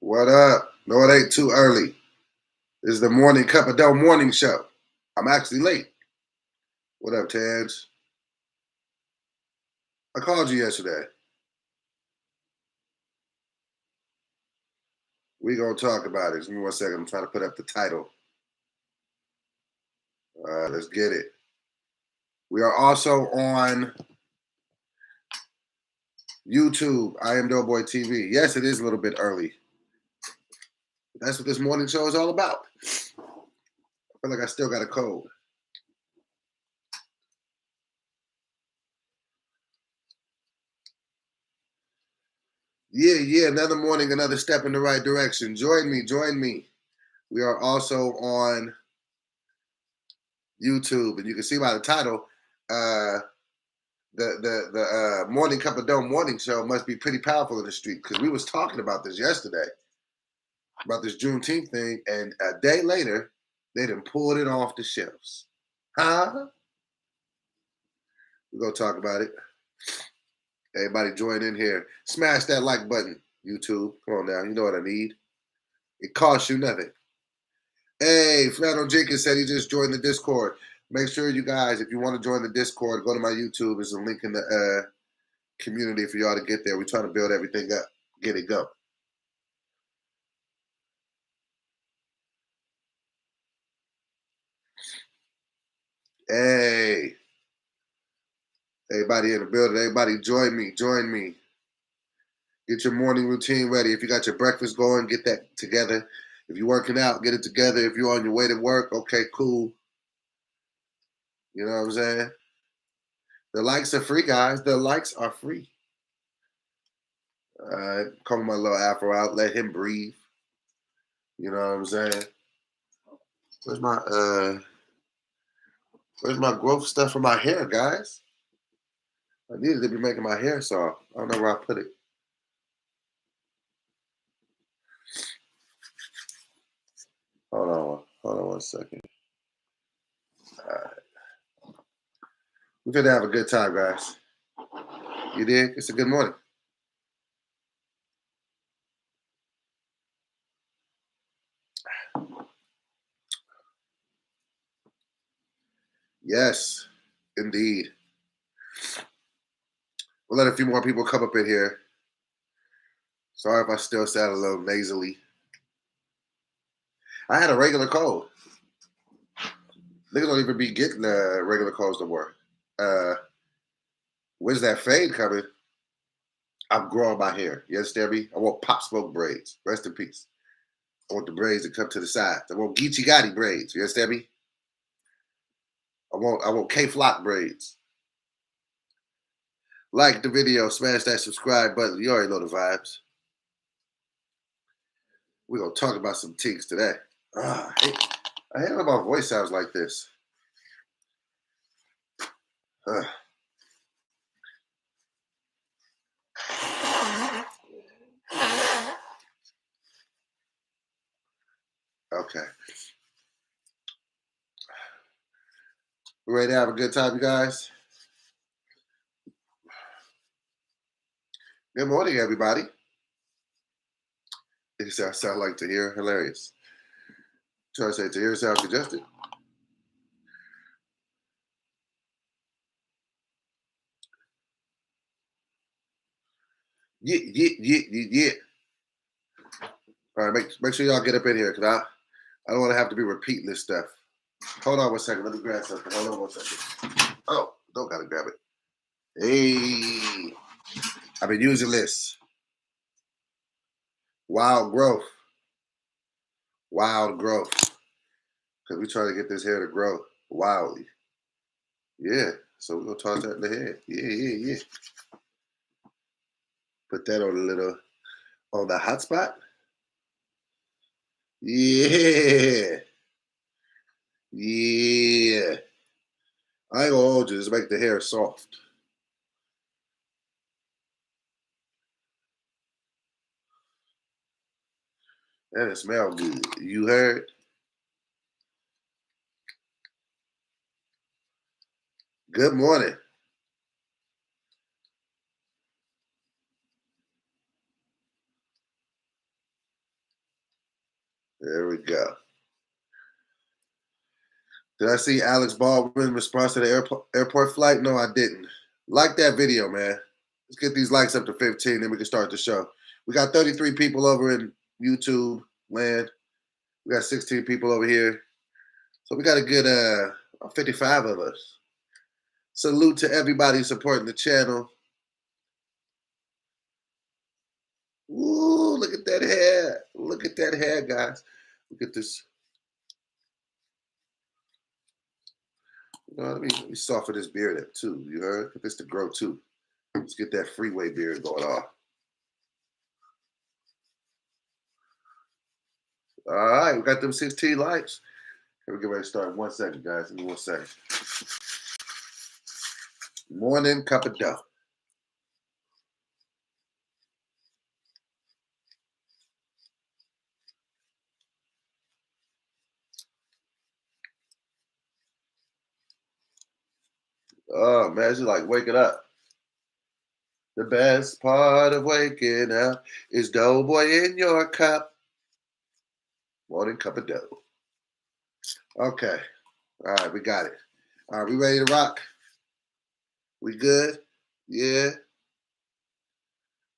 What up? No, it ain't too early. This is the Morning Cup of Dough morning show. I'm actually late. What up, Tans? I called you yesterday. We gonna talk about it. Give me 1 second. I'm trying to put up the title. Let's get it. We are also on YouTube. I am Doughboy TV. Yes, it is a little bit early. That's what this morning show is all about. I feel like I still got a cold. Yeah. Another morning, another step in the right direction. Join me. We are also on YouTube, and you can see by the title, the Morning Cup of Dough morning show must be pretty powerful in the street, because we was talking about this yesterday, about this Juneteenth thing, and a day later, they done pulled it off the shelves. Huh? We're going to talk about it. Everybody join in here. Smash that like button, YouTube. Come on now. You know what I need. It costs you nothing. Hey, Flannel Jenkins said he just joined the Discord. Make sure you guys, if you want to join the Discord, go to my YouTube. There's a link in the community for y'all to get there. We're trying to build everything up. Get it going. Hey, everybody in the building, everybody join me. Get your morning routine ready. If you got your breakfast going, get that together. If you're working out, get it together. If you're on your way to work, okay, cool. You know what I'm saying? The likes are free, guys. The likes are free. All right, comb my little afro out, let him breathe. You know what I'm saying? Where's my growth stuff for my hair, guys? I needed to be making my hair soft. I don't know where I put it. Hold on 1 second. All right. We're gonna have a good time, guys. You dig? It's a good morning. Yes, indeed. We'll let a few more people come up in here. Sorry if I still sound a little nasally. I had a regular cold. Niggas don't even be getting regular colds no more. When's that fade coming? I'm growing my hair. You understand me? I want Pop Smoke braids. Rest in peace. I want the braids to come to the sides. I want Geechee Gotti braids. You understand me? I want K-Flock braids. Like the video, smash that subscribe button. You already know the vibes. We're gonna talk about some things today. I hate how my voice sounds like this. Okay. We ready to have a good time, you guys? Good morning, everybody. It sound like Tahir. Hilarious. Trying to say Tahir sound congested. Yeah. All right, make sure y'all get up in here, because I don't want to have to be repeating this stuff. Hold on 1 second. Let me grab something. Hold on 1 second. Oh, don't gotta grab it. Hey, I've been using this. Wild growth. Because we trying to get this hair to grow wildly. Yeah. So we're gonna toss that in the head. Yeah. Put that on the hot spot. Yeah. I ain't gonna hold you. Just make the hair soft. And it smells good. You heard? Good morning. There we go. Did I see Alex Baldwin response to the airport flight? No, I didn't. Like that video, man. Let's get these likes up to 15, then we can start the show. We got 33 people over in YouTube land. We got 16 people over here. So we got a good 55 of us. Salute to everybody supporting the channel. Ooh, look at that hair. Look at that hair, guys. Look at this. You know what I mean? Let me soften this beard up too. You heard? Get this to grow too. Let's get that freeway beard going on. All right, we got them 16 likes. Here we get ready to start in 1 second, guys. Give me 1 second. Morning cup of dough. Oh man, it's just like waking up. The best part of waking up is Doughboy in your cup. Morning cup of dough. Okay. All right, we got it. All right, we ready to rock? We good? Yeah.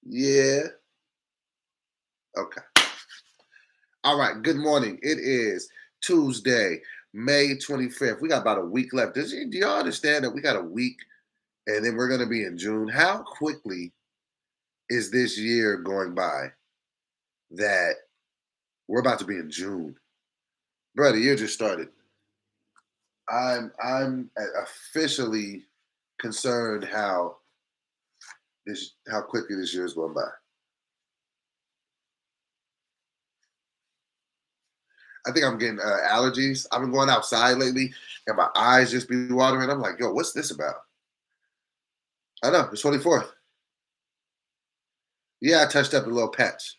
Yeah. Okay. All right. Good morning. It is Tuesday, May 25th. We got about a week left. Do y'all understand that we got a week and then we're going to be in June? How quickly is this year going by that we're about to be in June? Bro, the year just started. I'm officially concerned how quickly this year is going by. I think I'm getting allergies. I've been going outside lately, and my eyes just be watering. I'm like, yo, what's this about? I know it's 24th. Yeah, I touched up a little patch,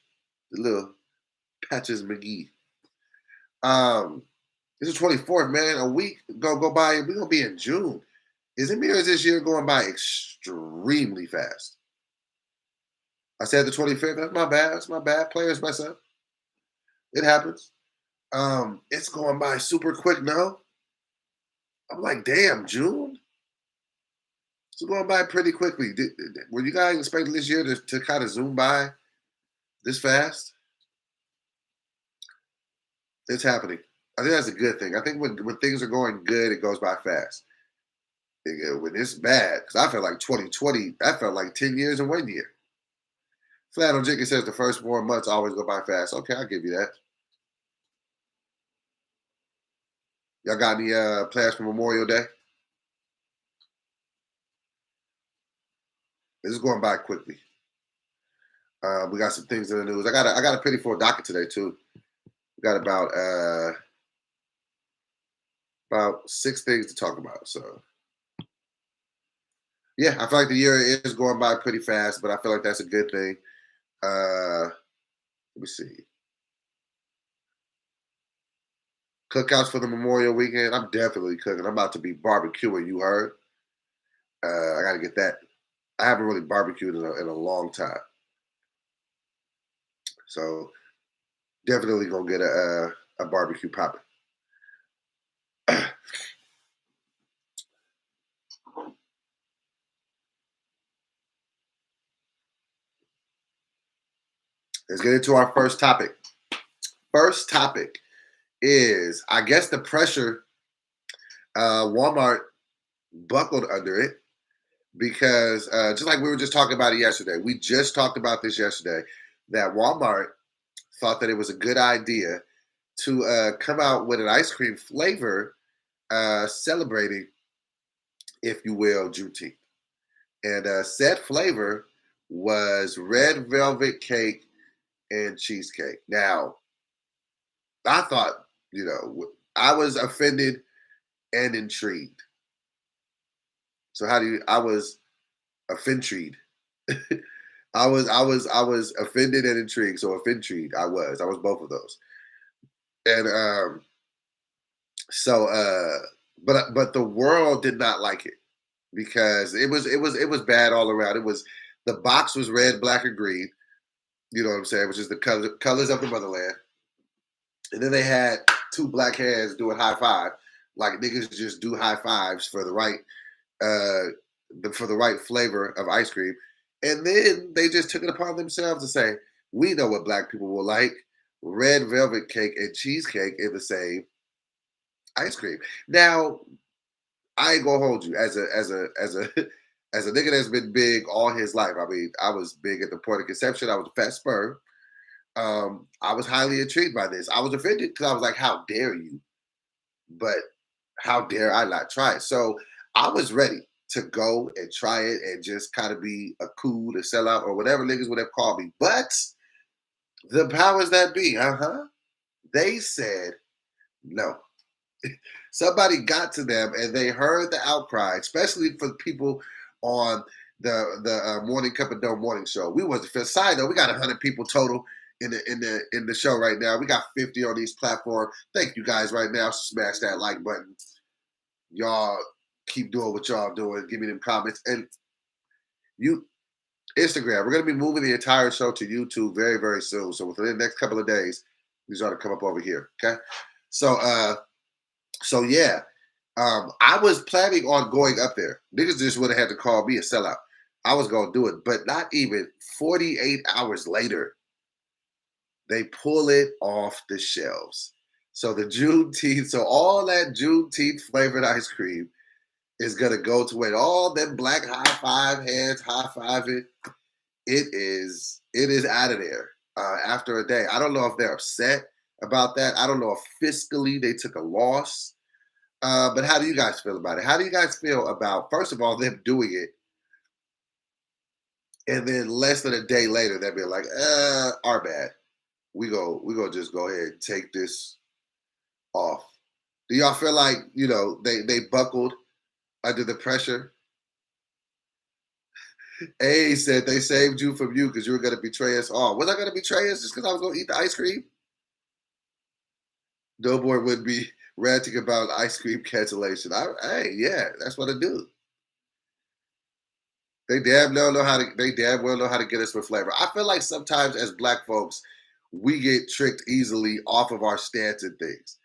the little patches McGee. Um, it's the 24th, man. A week go by. We're gonna be in June. Is it me or is this year going by extremely fast? I said the 25th. That's my bad. That's my bad. Players mess up. It happens. It's going by super quick now. I'm like, damn, June? It's going by pretty quickly. Were you guys expecting this year to kind of zoom by this fast? It's happening. I think that's a good thing. I think when things are going good, it goes by fast. When it's bad, because I felt like 2020, I felt like 10 years in 1 year. Flat on Jenkins says the first 4 months always go by fast. Okay, I'll give you that. Y'all got any plans for Memorial Day? This is going by quickly. We got some things in the news. I got a pretty full docket today too. We got about 6 things to talk about. So yeah, I feel like the year is going by pretty fast, but I feel like that's a good thing. Let me see. Cookouts for the Memorial weekend. I'm definitely cooking. I'm about to be barbecuing. You heard? I got to get that. I haven't really barbecued in a long time, so definitely gonna get a barbecue popping. Let's get into our first topic. First topic is, I guess, the pressure Walmart buckled under it because just like we were just talking about it yesterday, we just talked about this yesterday, that Walmart thought that it was a good idea to come out with an ice cream flavor celebrating, if you will, Juneteenth. And said flavor was red velvet cake and cheesecake. Now, I thought, I was offended and intrigued. So I was offended. I was offended and intrigued. So offended, I was both of those. And but the world did not like it because it was bad all around. The box was red, black, and green. You know what I'm saying? Which is the colors of the motherland. And then they had two black hands doing high five, like niggas just do high fives for the right for the right flavor of ice cream. And then they just took it upon themselves to say, we know what black people will like: red velvet cake and cheesecake in the same ice cream. Now, I ain't gonna hold you as a nigga that's been big all his life. I mean, I was big at the point of conception. I was a fat sperm. I was highly intrigued by this. I was offended because I was like, how dare you? But how dare I not try it? So I was ready to go and try it and just kind of be a cool to sellout or whatever niggas would have called me. But the powers that be, they said no. Somebody got to them and they heard the outcry, especially for people on the Morning Cup of Dough morning show. We was the fifth side though. We got 100 people total in the show right now. We got 50 on these platforms. Thank you guys right now. Smash that like button. Y'all keep doing what y'all doing. Give me them comments and you Instagram. We're gonna be moving the entire show to YouTube very very soon. So within the next couple of days, these ought to come up over here. Okay. So yeah, I was planning on going up there. Niggas just would have had to call me a sellout. I was gonna do it, but not even 48 hours later, they pull it off the shelves. So the Juneteenth, so all that Juneteenth flavored ice cream is gonna go to it. All them black high five hands high fiving. It is out of there after a day. I don't know if they're upset about that. I don't know if fiscally they took a loss. But how do you guys feel about it? How do you guys feel about, first of all, them doing it, and then less than a day later, they'll be like, our bad. We go just go ahead and take this off. Do y'all feel like, they buckled under the pressure? A said they saved you from you because you were gonna betray us all. Was I gonna betray us just because I was gonna eat the ice cream? Doughboy would be ranting about ice cream cancellation. Hey, yeah, that's what I do. They damn well know how to. They damn well know how to get us with flavor. I feel like sometimes as black folks, we get tricked easily off of our stance and things.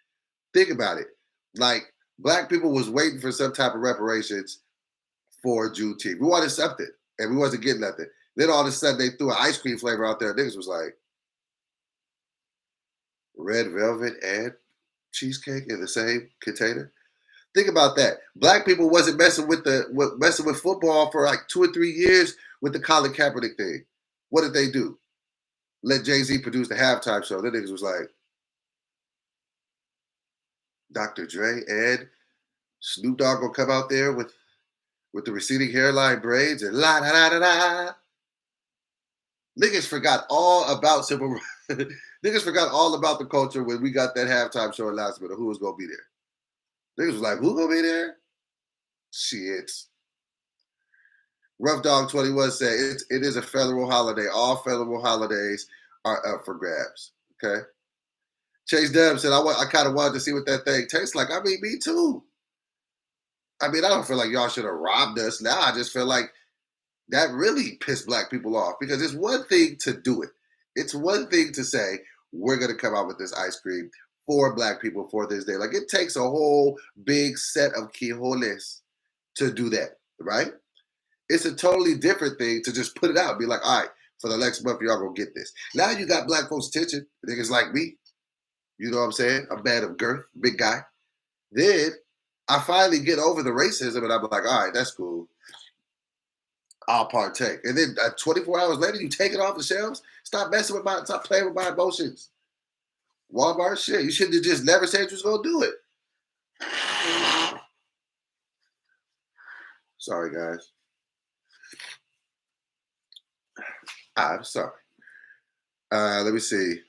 Think about it. Like black people was waiting for some type of reparations for Juneteenth. We wanted something, and we wasn't getting nothing. Then all of a sudden they threw an ice cream flavor out there. Niggas was like, red velvet and cheesecake in the same container. Think about that. Black people wasn't messing with football for like 2 or 3 years with the Colin Kaepernick thing. What did they do? Let Jay-Z produce the halftime show. Then niggas was like, Dr. Dre and Snoop Dogg gonna come out there with the receding hairline braids and la da da da da. Niggas forgot all about civil rights. Niggas forgot all about the culture when we got that halftime show announcement of who was gonna be there. Niggas was like, who gonna be there? Shit. Rough Dog 21 said it is a federal holiday. All federal holidays are up for grabs. Okay. Chase Dub said, I kind of wanted to see what that thing tastes like. I mean, me too. I mean, I don't feel like y'all should have robbed us. Now I just feel like that really pissed black people off because it's one thing to do it. It's one thing to say, we're going to come out with this ice cream for black people for this day. Like it takes a whole big set of quijoles to do that, right? It's a totally different thing to just put it out and be like, all right, for the next month, y'all gonna get this. Now you got black folks' attention, niggas like me. You know what I'm saying? A man of girth, big guy. Then I finally get over the racism and I'm like, all right, that's cool. I'll partake. And then 24 hours later, you take it off the shelves. Stop playing with my emotions. Walmart shit. You should have just never said you was gonna do it. Sorry, guys. I'm sorry. Let me see.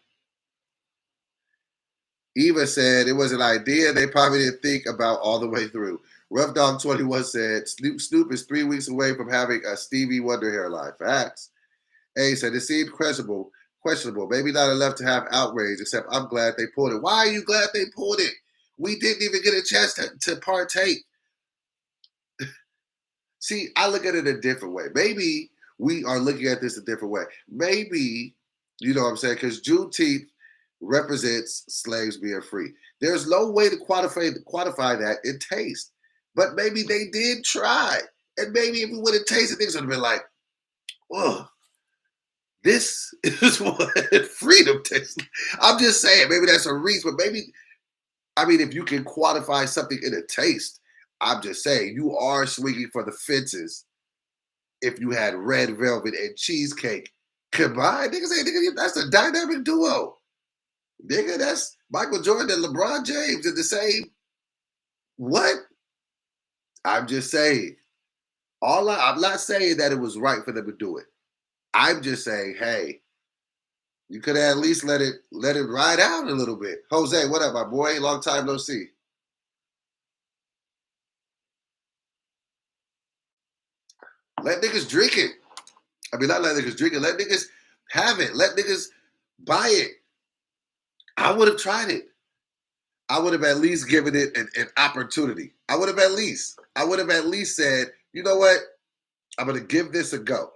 Eva said it was an idea they probably didn't think about all the way through. Rough Dog 21 said Snoop is 3 weeks away from having a Stevie Wonder hairline. Facts. A said it seemed questionable. Maybe not enough to have outrage, except I'm glad they pulled it. Why are you glad they pulled it? We didn't even get a chance to partake. See, I look at it a different way. Maybe we are looking at this a different way. Maybe, you know what I'm saying? Because Juneteenth represents slaves being free. There's no way to quantify that in taste. But maybe they did try. And maybe if we would have tasted things, it would have been like, oh, this is what freedom tastes like. I'm just saying, maybe that's a reason, but maybe, I mean, if you can quantify something in a taste, I'm just saying, you are swinging for the fences if you had red velvet and cheesecake combined. Niggas say, nigga, that's a dynamic duo. Nigga, that's Michael Jordan and LeBron James in the same. What? I'm just saying. I'm not saying that it was right for them to do it. I'm just saying, hey, you could at least let it ride out a little bit. Jose, what up, my boy? Long time no see. Let niggas drink it. I mean, not let niggas drink it. Let niggas have it. Let niggas buy it. I would have tried it. I would have at least given it an opportunity. I would have at least said, you know what? I'm gonna give this a go.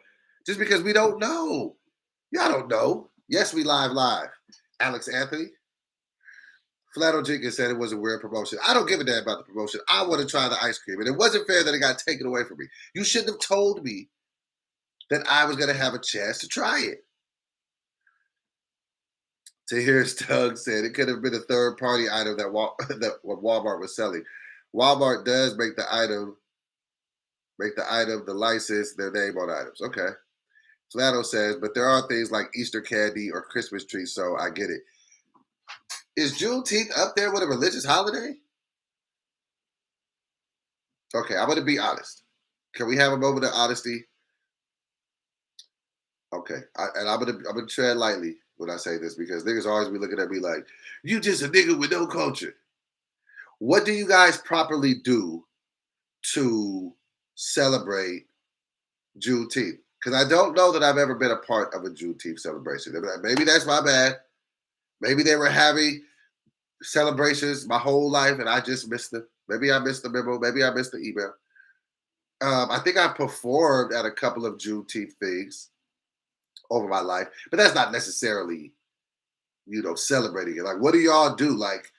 Just because we don't know. Y'all don't know. Yes, we live. Alex Anthony. Flannel Jenkins said it was a weird promotion. I don't give a damn about the promotion. I want to try the ice cream. And it wasn't fair that it got taken away from me. You shouldn't have told me that I was gonna have a chance to try it. To hear Doug said it could have been a third party item that what Walmart was selling. Walmart does make the item, the license, their name on items. Okay. Flano says, but there are things like Easter candy or Christmas trees, so I get it. Is Juneteenth up there with a religious holiday? Okay, I'm gonna be honest. Can we have a moment of honesty? Okay, I'm gonna tread lightly when I say this because niggas always be looking at me like, you just a nigga with no culture. What do you guys properly do to celebrate Juneteenth? Because I don't know that I've ever been a part of a Juneteenth celebration. Maybe that's my bad. Maybe they were having celebrations my whole life and I just missed them. Maybe I missed the memo. Maybe I missed the email. I think I performed at a couple of Juneteenth things over my life, but that's not necessarily, celebrating it. Like, what do y'all do? Like,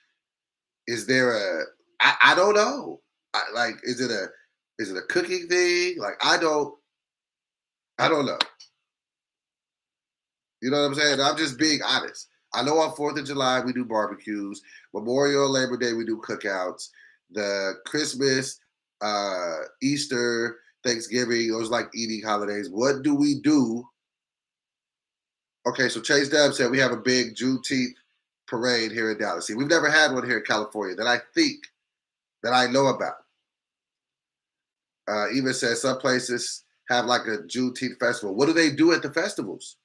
is there I don't know. Like, is it a cooking thing? Like, I don't know. You know what I'm saying? I'm just being honest. I know on 4th of July we do barbecues. Memorial, Labor Day we do cookouts. The Christmas, Easter, Thanksgiving, those like eating holidays. What do we do? Okay, so Chase Dub said we have a big Juneteenth parade here in Dallas. See, we've never had one here in California that I know about. Even says some places have like a Juneteenth festival. What do they do at the festivals?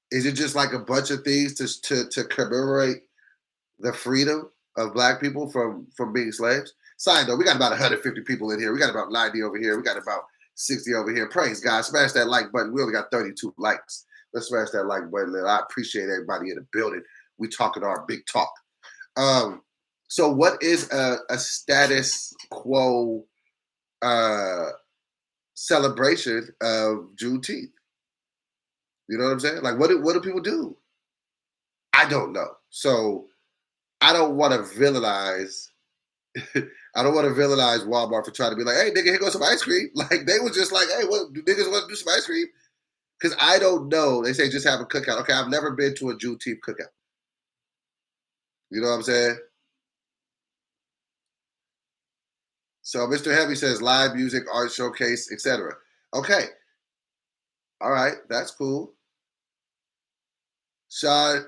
Is it just like a bunch of things to commemorate the freedom of Black people from being slaves? Side note, we got about 150 people in here. We got about 90 over here. We got about 60 over here. Praise God. Smash that like button. We only got 32 likes. Let's smash that like button. And I appreciate everybody in the building. We talking our big talk. So what is a status quo celebration of Juneteenth? You know what I'm saying? Like, what do people do? I don't know. So I don't want to villainize. I don't want to villainize Walmart for trying to be like, hey, nigga, here goes some ice cream. Like, they was just like, hey, what do niggas want to do some ice cream? Because I don't know. They say just have a cookout. Okay, I've never been to a Juneteenth cookout. You know what I'm saying? So Mr. Heavy says live music, art showcase, etc. Okay. All right, that's cool. Sean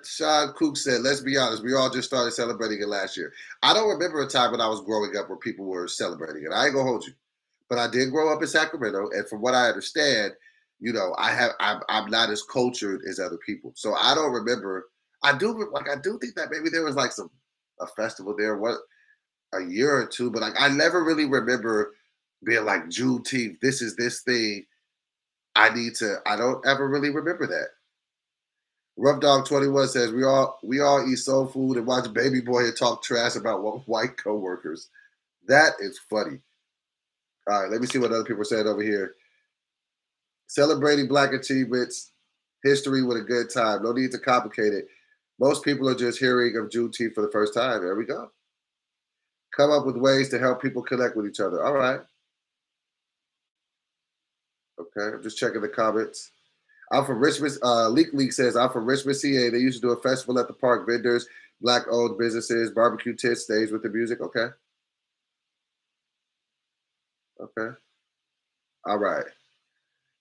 Cook said, let's be honest, we all just started celebrating it last year. I don't remember a time when I was growing up where people were celebrating it. I ain't gonna hold you. But I did grow up in Sacramento, and from what I understand, I'm not as cultured as other people. So I don't remember. I do think that maybe there was like a festival there a year or two, but like I never really remember being like Juneteenth, this is this thing. I don't ever really remember that. Rough Dog 21 says we all eat soul food and watch Baby Boy and talk trash about white coworkers. That is funny. All right, let me see what other people are saying over here. Celebrating Black achievements, history with a good time. No need to complicate it. Most people are just hearing of Juneteenth for the first time. There we go. Come up with ways to help people connect with each other. All right. Okay. I'm just checking the comments. I'm from Richmond. Leak says, I'm from Richmond, CA. They used to do a festival at the park. Vendors, black owned businesses, barbecue tents, stage with the music. Okay. Okay. All right.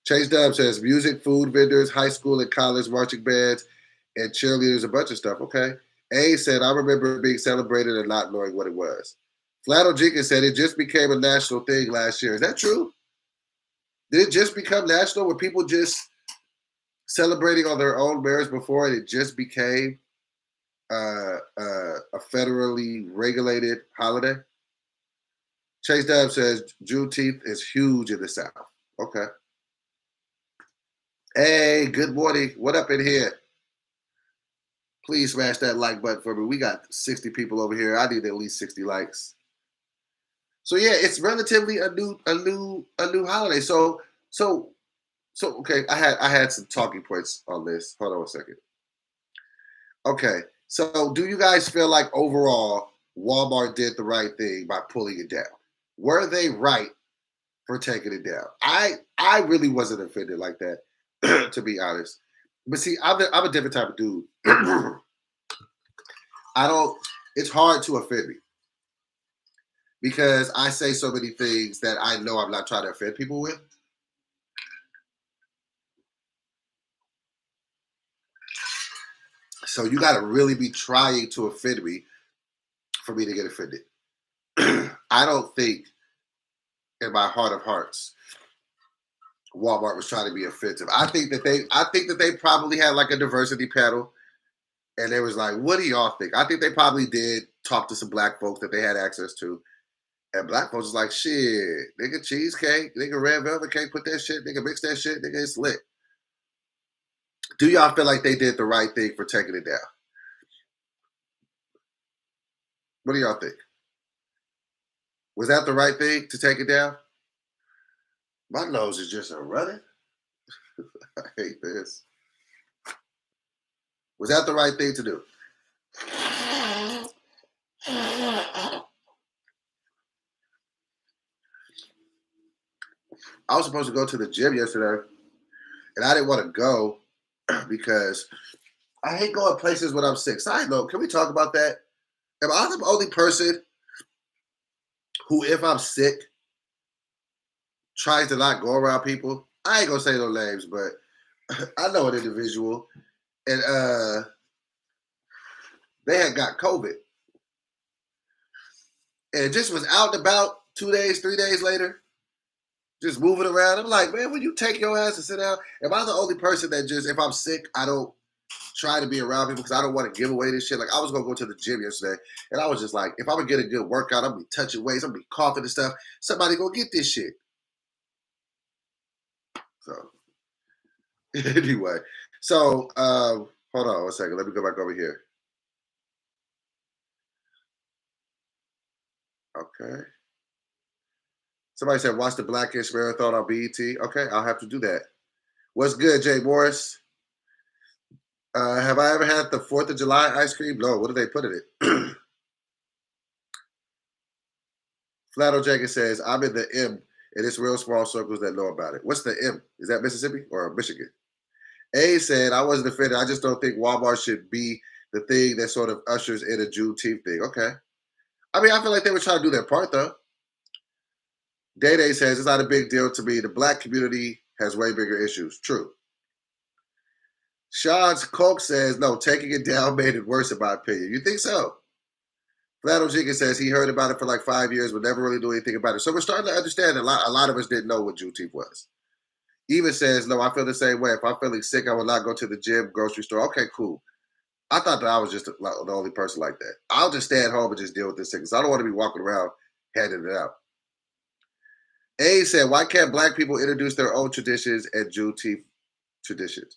Chase Dub says, music, food vendors, high school and college marching bands, and cheerleaders, a bunch of stuff. Okay. A said, I remember being celebrated and not knowing what it was. Flannel Jenkins said, it just became a national thing last year. Is that true? Did it just become national? Were people just celebrating on their own merits before and it just became a federally regulated holiday? Chase Dub says Juneteenth is huge in the South. Okay. Hey, good morning. What up in here? Please smash that like button for me. We got 60 people over here. I need at least 60 likes. So yeah, it's relatively a new holiday. So okay, I had some talking points on this. Hold on a second. Okay. So do you guys feel like overall Walmart did the right thing by pulling it down? Were they right for taking it down? I really wasn't offended like that, to be honest. But see, I'm a different type of dude. I don't. It's hard to offend me because I say so many things that I know I'm not trying to offend people with. So you got to really be trying to offend me for me to get offended. I don't think, in my heart of hearts, Walmart was trying to be offensive. I think that they probably had like a diversity panel, and they was like, "What do y'all think?" I think they probably did talk to some black folks that they had access to, and black folks was like, "Shit, nigga, cheesecake, nigga, red velvet cake, put that shit, nigga, mix that shit, nigga, it's lit." Do y'all feel like they did the right thing for taking it down? What do y'all think? Was that the right thing to take it down? My nose is just a running. I hate this. Was that the right thing to do? I was supposed to go to the gym yesterday, and I didn't want to go because I hate going places when I'm sick. Side note, can we talk about that? Am I the only person who, if I'm sick, tries to not go around people? I ain't gonna say no names, but I know an individual, and they had got COVID, and just was out and about 2 days, 3 days later, just moving around. I'm like, man, when you take your ass and sit down, am I the only person that just, if I'm sick, I don't try to be around people because I don't want to give away this shit? Like, I was gonna go to the gym yesterday, and I was just like, if I'm gonna get a good workout, I'm gonna be touching weights, I'm gonna be coughing and stuff. Somebody go get this shit. So anyway, so hold on one second. Let me go back over here. Okay. Somebody said watch the Blackish Marathon on BET. Okay, I'll have to do that. What's good, Jay Morris? Have I ever had the 4th of July ice cream? No. What do they put in it? Flato Jenkins says, I'm in the M, and it's real small circles that know about it. What's the M? Is that Mississippi or Michigan? A said, I wasn't offended. I just don't think Walmart should be the thing that sort of ushers in a Juneteenth thing. Okay. I mean, I feel like they were trying to do their part, though. Day Day says, it's not a big deal to me. The black community has way bigger issues. True. Sean's Coke says, no, taking it down made it worse, in my opinion. You think so? Flannel Jenkins says he heard about it for like 5 years, but never really knew anything about it. So we're starting to understand a lot of us didn't know what Juneteenth was. Even says, no, I feel the same way. If I'm feeling sick, I will not go to the gym, grocery store. Okay, cool. I thought that I was just the only person like that. I'll just stay at home and just deal with this sickness. I don't want to be walking around handing it out. A said, why can't black people introduce their own traditions and Juneteenth traditions?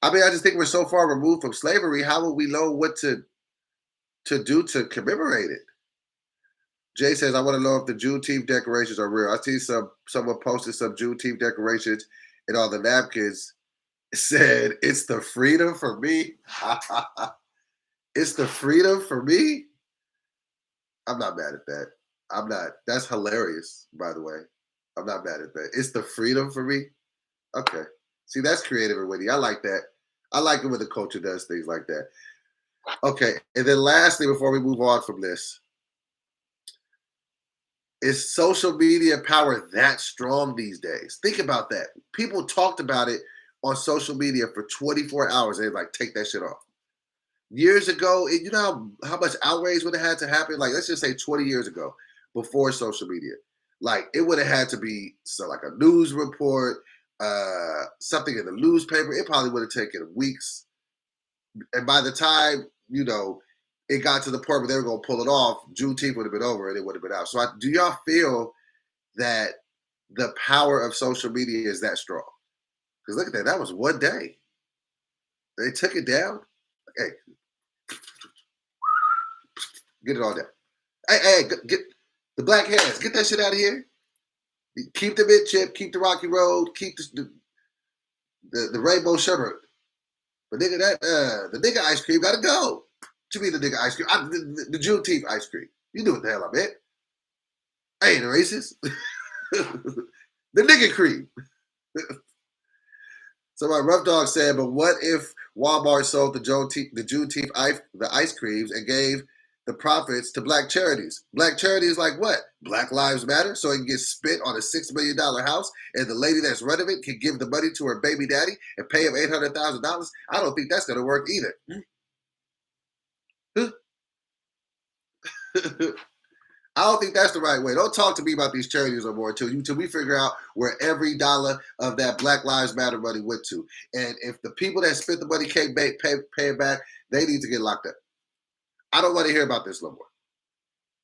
I mean, I just think we're so far removed from slavery. How will we know what to do to commemorate it? Jay says, I want to know if the Juneteenth decorations are real. I see someone posted some Juneteenth decorations and on the napkins said, it's the freedom for me. It's the freedom for me. I'm not mad at that. I'm not. That's hilarious, by the way. I'm not mad at that. It's the freedom for me. Okay. See, that's creative and witty. I like that. I like it when the culture does things like that. Okay. And then lastly, before we move on from this, is social media power that strong these days? Think about that. People talked about it on social media for 24 hours. They're like, take that shit off. Years ago, you know how much outrage would have had to happen? Like, let's just say 20 years ago, before social media. Like, it would have had to be like a news report, something in the newspaper. It probably would have taken weeks. And by the time, it got to the point where they were going to pull it off, Juneteenth would have been over and it would have been out. So, do y'all feel that the power of social media is that strong? Because look at that. That was one day. They took it down. Hey, get it all down. Hey, get the black hands. Get that shit out of here. Keep the mid chip. Keep the rocky road. Keep the rainbow sherbet. But nigga, the nigga ice cream gotta go. What you mean the nigga ice cream? The Juneteenth ice cream. You knew what the hell I meant. I ain't a racist. The nigga cream. So my rough dog said, but what if Walmart sold the Juneteenth ice creams and gave the profits to black charities? Black charities like what? Black Lives Matter, so it can get spent on a $6 million house, and the lady that's running it can give the money to her baby daddy and pay him $800,000. I don't think that's going to work either. I don't think that's the right way. Don't talk to me about these charities no more until we figure out where every dollar of that Black Lives Matter money went to. And if the people that spent the money can't pay it back, they need to get locked up. I don't want to hear about this no more.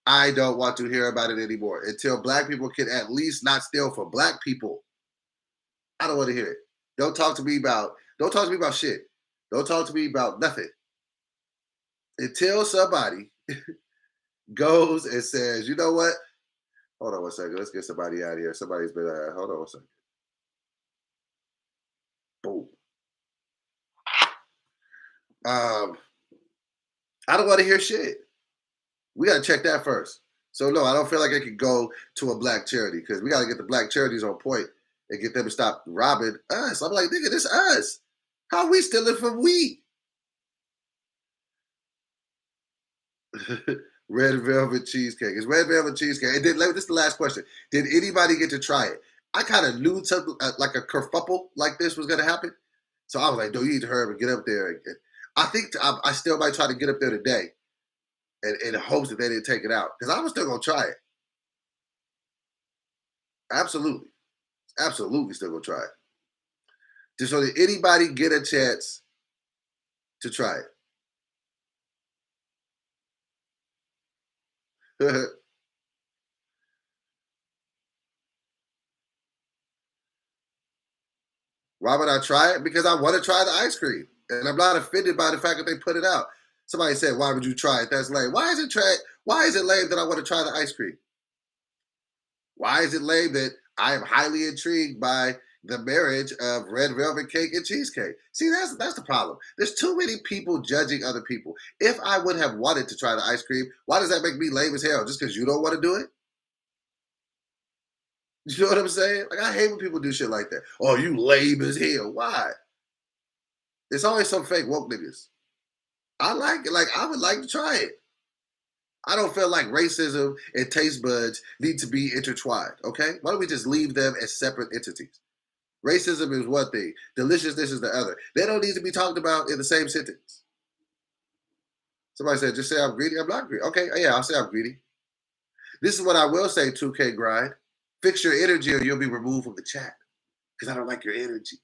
I don't want to hear about it anymore until black people can at least not steal from black people. I don't want to hear it. Don't talk to me about shit. Don't talk to me about nothing. Until somebody goes and says, you know what? Hold on one second. Let's get somebody out of here. Somebody's been, hold on one second. Boom. I don't want to hear shit. We got to check that first. So, no, I don't feel like I could go to a black charity because we got to get the black charities on point and get them to stop robbing us. I'm like, nigga, this us. How are we stealing from we? Red velvet cheesecake. It's red velvet cheesecake. And this is the last question. Did anybody get to try it? I kind of knew something like a kerfuffle like this was going to happen. So I was like, no, you need to hurry and get up there. I think I still might try to get up there today and in hopes that they didn't take it out. Because I was still going to try it. Absolutely. Absolutely still going to try it. Just so that anybody get a chance to try it. Why would I try it? Because I want to try the ice cream. And I'm not offended by the fact that they put it out. Somebody said, why would you try it? That's lame. Why is it lame that I want to try the ice cream? Why is it lame that I am highly intrigued by the marriage of red velvet cake and cheesecake? See, that's the problem. There's too many people judging other people. If I would have wanted to try the ice cream, why does that make me lame as hell? Just because you don't want to do it? You know what I'm saying? Like, I hate when people do shit like that. Oh, you lame as hell. Why? It's always some fake woke niggas. I like it. Like, I would like to try it. I don't feel like racism and taste buds need to be intertwined, okay? Why don't we just leave them as separate entities? Racism is one thing. Deliciousness is the other. They don't need to be talked about in the same sentence. Somebody said, just say I'm greedy. I'm not greedy. Okay, yeah, I'll say I'm greedy. This is what I will say, 2K Grind. Fix your energy or you'll be removed from the chat because I don't like your energy.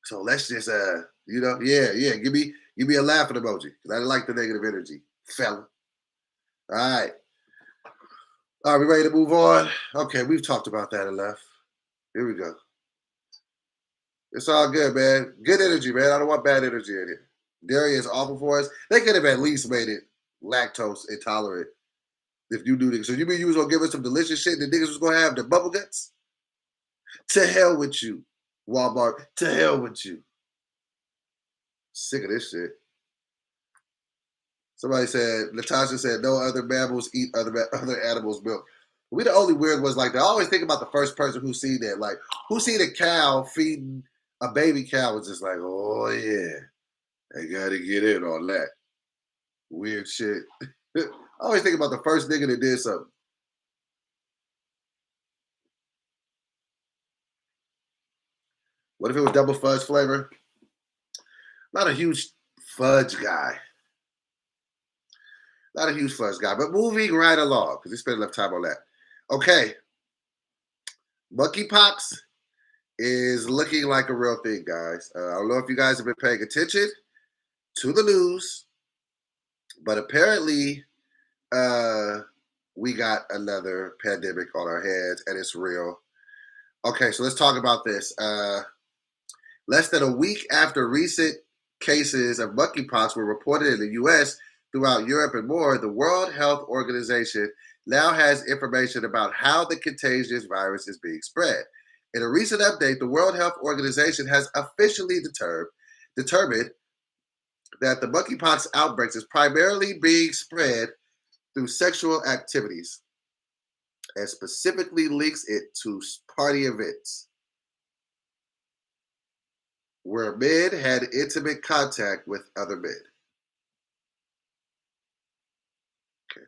So let's just, yeah, give me a laughing emoji because I don't like the negative energy, fella. All right. Are we ready to move on? Okay, we've talked about that enough. Here we go. It's all good, man. Good energy, man. I don't want bad energy in here. Dairy is awful for us. They could have at least made it lactose intolerant if you do this. So you mean you was going to give us some delicious shit and the niggas was going to have the bubble guts? To hell with you, Walmart. To hell with you. Sick of this shit. Somebody said, Natasha said, no other mammals eat other animals' milk. We the only weird ones like that. I always think about the first person who seen that. Like, who seen a cow feeding a baby cow was just like, oh yeah, I gotta get in on that. Weird shit. I always think about the first nigga that did something. What if it was double fudge flavor? Not a huge fudge guy. Not a huge fudge guy, but moving right along because we spent enough time on that. Okay, monkeypox is looking like a real thing, guys. I don't know if you guys have been paying attention to the news, but apparently we got another pandemic on our hands and it's real. Okay, so let's talk about this. Less than a week after recent cases of monkeypox were reported in the U.S., throughout Europe and more, the World Health Organization now has information about how the contagious virus is being spread. In a recent update, the World Health Organization has officially determined that the monkeypox outbreaks is primarily being spread through sexual activities and specifically links it to party events where men had intimate contact with other men. Okay.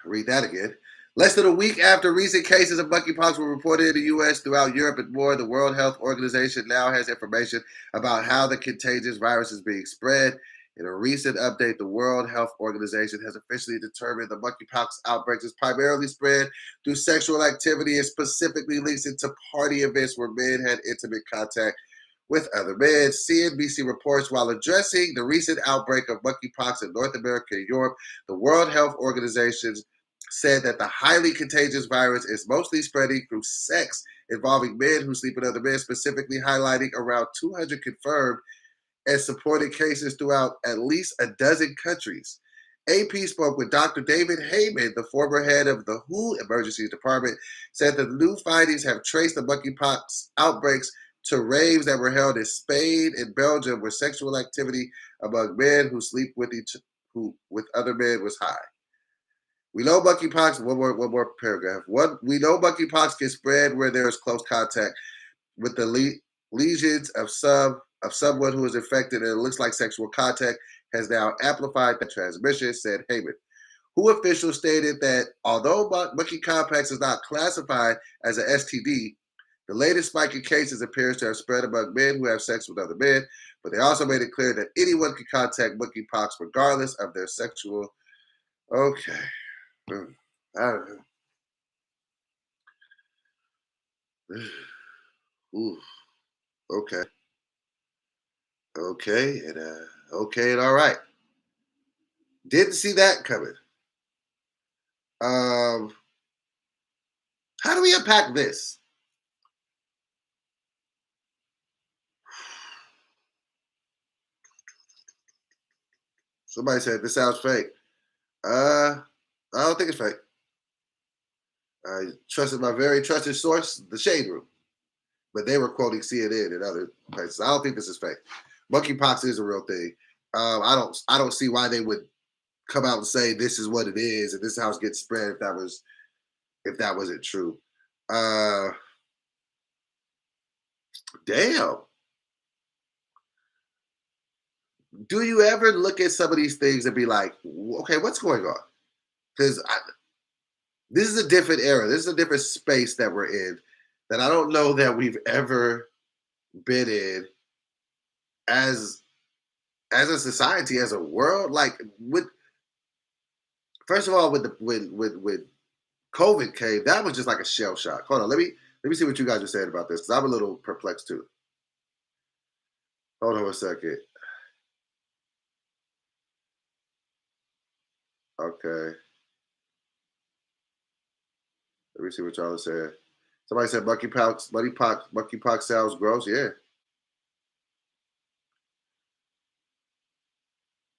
Read that again. Less than a week after recent cases of monkeypox were reported in the U.S., throughout Europe and more, the World Health Organization now has information about how the contagious virus is being spread. In a recent update, the World Health Organization has officially determined the monkeypox outbreak is primarily spread through sexual activity and specifically links it to party events where men had intimate contact with other men. CNBC reports while addressing the recent outbreak of monkeypox in North America and Europe, the World Health Organization said that the highly contagious virus is mostly spreading through sex involving men who sleep with other men, specifically highlighting around 200 confirmed and supported cases throughout at least a dozen countries. AP spoke with Dr. David Heyman, the former head of the WHO Emergency Department, said that the new findings have traced the monkeypox outbreaks to raves that were held in Spain and Belgium, where sexual activity among men who sleep with with other men was high. We know monkeypox. One more paragraph. We know monkeypox can spread where there is close contact with the lesions of someone who is infected, and it looks like sexual contact has now amplified the transmission, said Heyman. WHO officials stated that although monkeypox is not classified as an STD, the latest spike in cases appears to have spread among men who have sex with other men, but they also made it clear that anyone can contact monkeypox regardless of their sexual. Okay. I don't know. Ooh, okay. Okay, and all right. Didn't see that coming. Um, how do we unpack this? Somebody said this sounds fake. I don't think it's fake. I trusted my very trusted source, the Shade Room, but they were quoting CNN and other places. I don't think this is fake. Monkeypox is a real thing. I don't see why they would come out and say this is what it is and this is how it's getting spread if that wasn't true. Uh, damn. Do you ever look at some of these things and be like, okay, what's going on? Because this is a different era. This is a different space that we're in that I don't know that we've ever been in as a society, as a world. Like with first of all, with the when COVID came, that was just like a shell shock. Hold on, let me see what you guys are saying about this because I'm a little perplexed too. Hold on a second. Okay, let me see what y'all are saying. Somebody said monkeypox sounds gross. Yeah,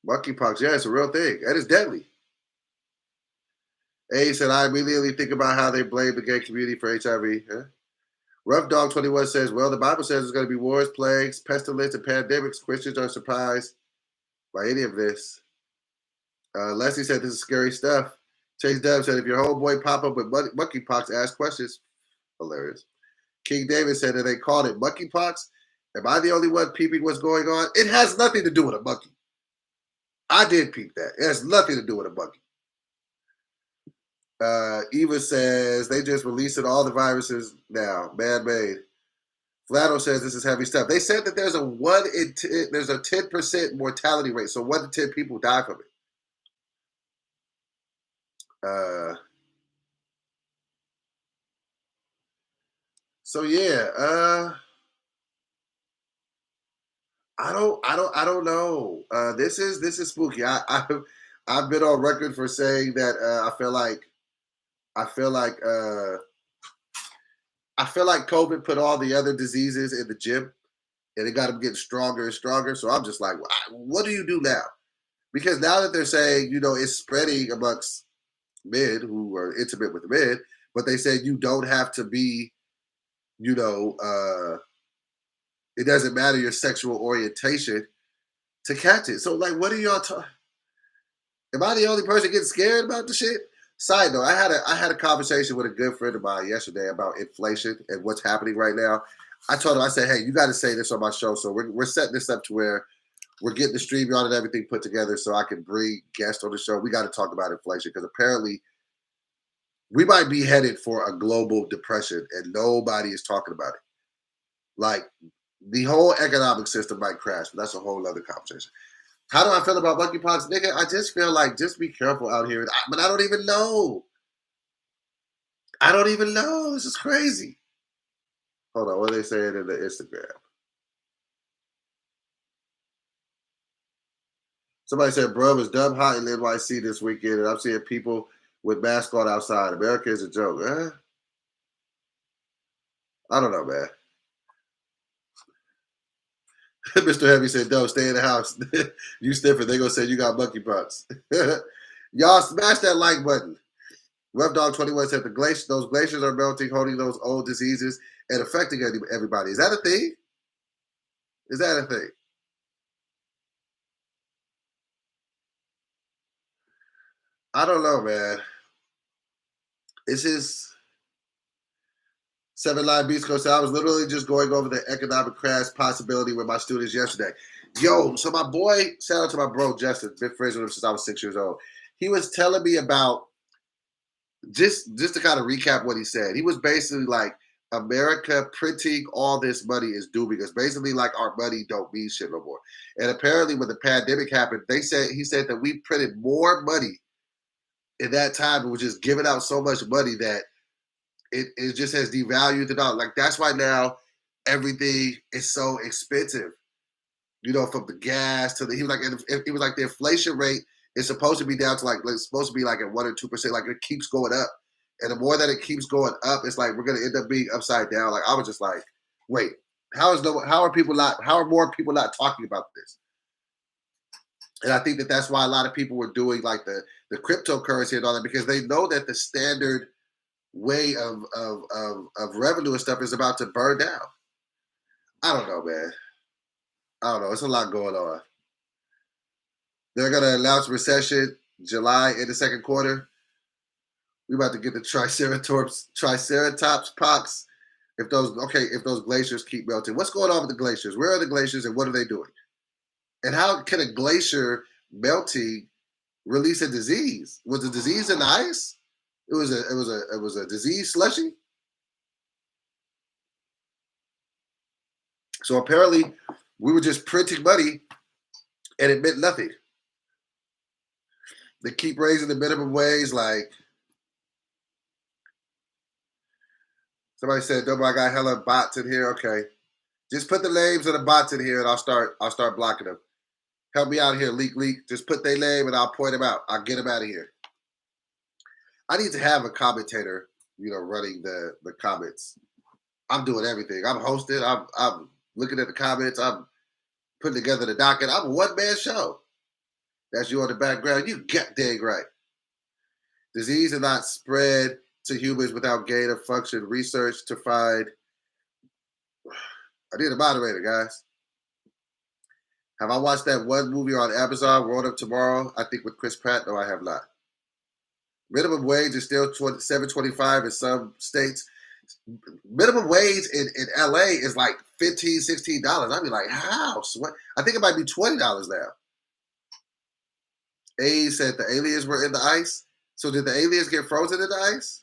monkeypox. Yeah, it's a real thing and it's deadly. A said I immediately think about how they blame the gay community for HIV. Huh? Rough Dog 21 says, well, the Bible says there's going to be wars, plagues, pestilence, and pandemics. Christians are surprised. by any of this. Leslie said this is scary stuff. Chase Dub said if your homeboy pop up with monkeypox, ask questions. Hilarious. King David said that they called it monkeypox. Am I the only one peeping what's going on? It has nothing to do with a monkey. I did peep that. It has nothing to do with a monkey. Eva says they just releasing all the viruses now, man-made. Flano says this is heavy stuff. They said that there's a 10% mortality rate, so 1 to 10 people die from it. So yeah, I don't know. This is spooky. I've been on record for saying that I feel like COVID put all the other diseases in the gym, and it got them getting stronger and stronger. So I'm just like, what do you do now? Because now that they're saying, it's spreading amongst men who are intimate with men, but they said you don't have to be, it doesn't matter your sexual orientation to catch it. So like, what are y'all talking? Am I the only person getting scared about the shit? Side note, I had a conversation with a good friend of mine yesterday about inflation and what's happening right now. I told him, I said, hey, you got to say this on my show. So we're setting this up to where we're getting the StreamYard and everything put together so I can bring guests on the show. We got to talk about inflation because apparently we might be headed for a global depression and nobody is talking about it. Like the whole economic system might crash, but that's a whole other conversation. How do I feel about monkeypox, nigga? I just feel like just be careful out here. But I don't even know. I don't even know. This is crazy. Hold on, what are they saying in the Instagram? Somebody said, bro, it's dumb hot in NYC this weekend, and I'm seeing people with masks on outside. America is a joke. I don't know, man. Mr. Heavy said, "Don't stay in the house. You sniffing. They gonna say you got monkeypox." Y'all smash that like button. Rough Dog 21 said those glaciers are melting, holding those old diseases and affecting everybody. Is that a thing? Is that a thing? I don't know, man. This is Seven Line Beast Coast. I was literally just going over the economic crash possibility with my students yesterday. Yo, so my boy, shout out to my bro Justin, been friends with him since I was 6 years old. He was telling me about just to kind of recap what he said. He was basically like, America printing all this money is dooming us. Basically, like our money don't mean shit no more. And apparently, when the pandemic happened, he said that we printed more money in that time and was just giving out so much money that it just has devalued the dollar. Like that's why now everything is so expensive. From the gas to he was like, it was like the inflation rate is supposed to be down to like it's supposed to be like at 1 or 2%. Like it keeps going up, and the more that it keeps going up, it's like we're gonna end up being upside down. Like I was just like, wait, how are more people not talking about this? And I think that that's why a lot of people were doing like the cryptocurrency and all that because they know that the standard way of revenue and stuff is about to burn down. I don't know, man. I don't know. It's a lot going on. They're gonna announce recession July in the second quarter. We about to get the triceratops pox. If those glaciers keep melting, what's going on with the glaciers? Where are the glaciers and what are they doing? And how can a glacier melting release a disease? Was the disease in the ice? It was a disease slushy. So apparently, we were just printing money, and it meant nothing. They keep raising the minimum wage. Like somebody said, "Double, I got hella bots in here." Okay, just put the names of the bots in here, and I'll start blocking them. Help me out here, leak. Just put their name, and I'll point them out. I'll get them out of here. I need to have a commentator, running the comments. I'm doing everything. I'm hosting. I'm looking at the comments. I'm putting together the docket. I'm a one-man show. That's you on the background. You get dang right. Disease is not spread to humans without gain of function. Research to find. I need a moderator, guys. Have I watched that one movie on Amazon, World of Tomorrow? I think with Chris Pratt. No, I have not. Minimum wage is still $7.25 in some states. Minimum wage in LA is like $15, $16. I'd be like, how? What? I think it might be $20 now. A said the aliens were in the ice. So did the aliens get frozen in the ice?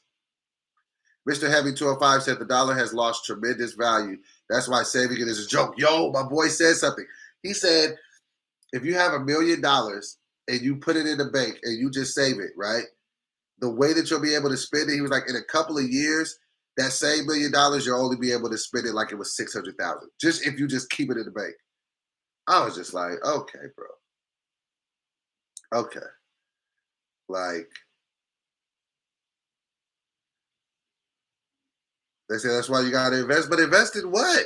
Mr. Heavy 205 said the dollar has lost tremendous value. That's why saving it is a joke. Yo, my boy said something. He said, if you have $1 million and you put it in the bank and you just save it, right? The way that you'll be able to spend it, he was like, in a couple of years, that same $1 million, you'll only be able to spend it like it was 600,000. Just if you just keep it in the bank. I was just like, okay, bro. Okay. Like, they say that's why you gotta invest. But invest in what?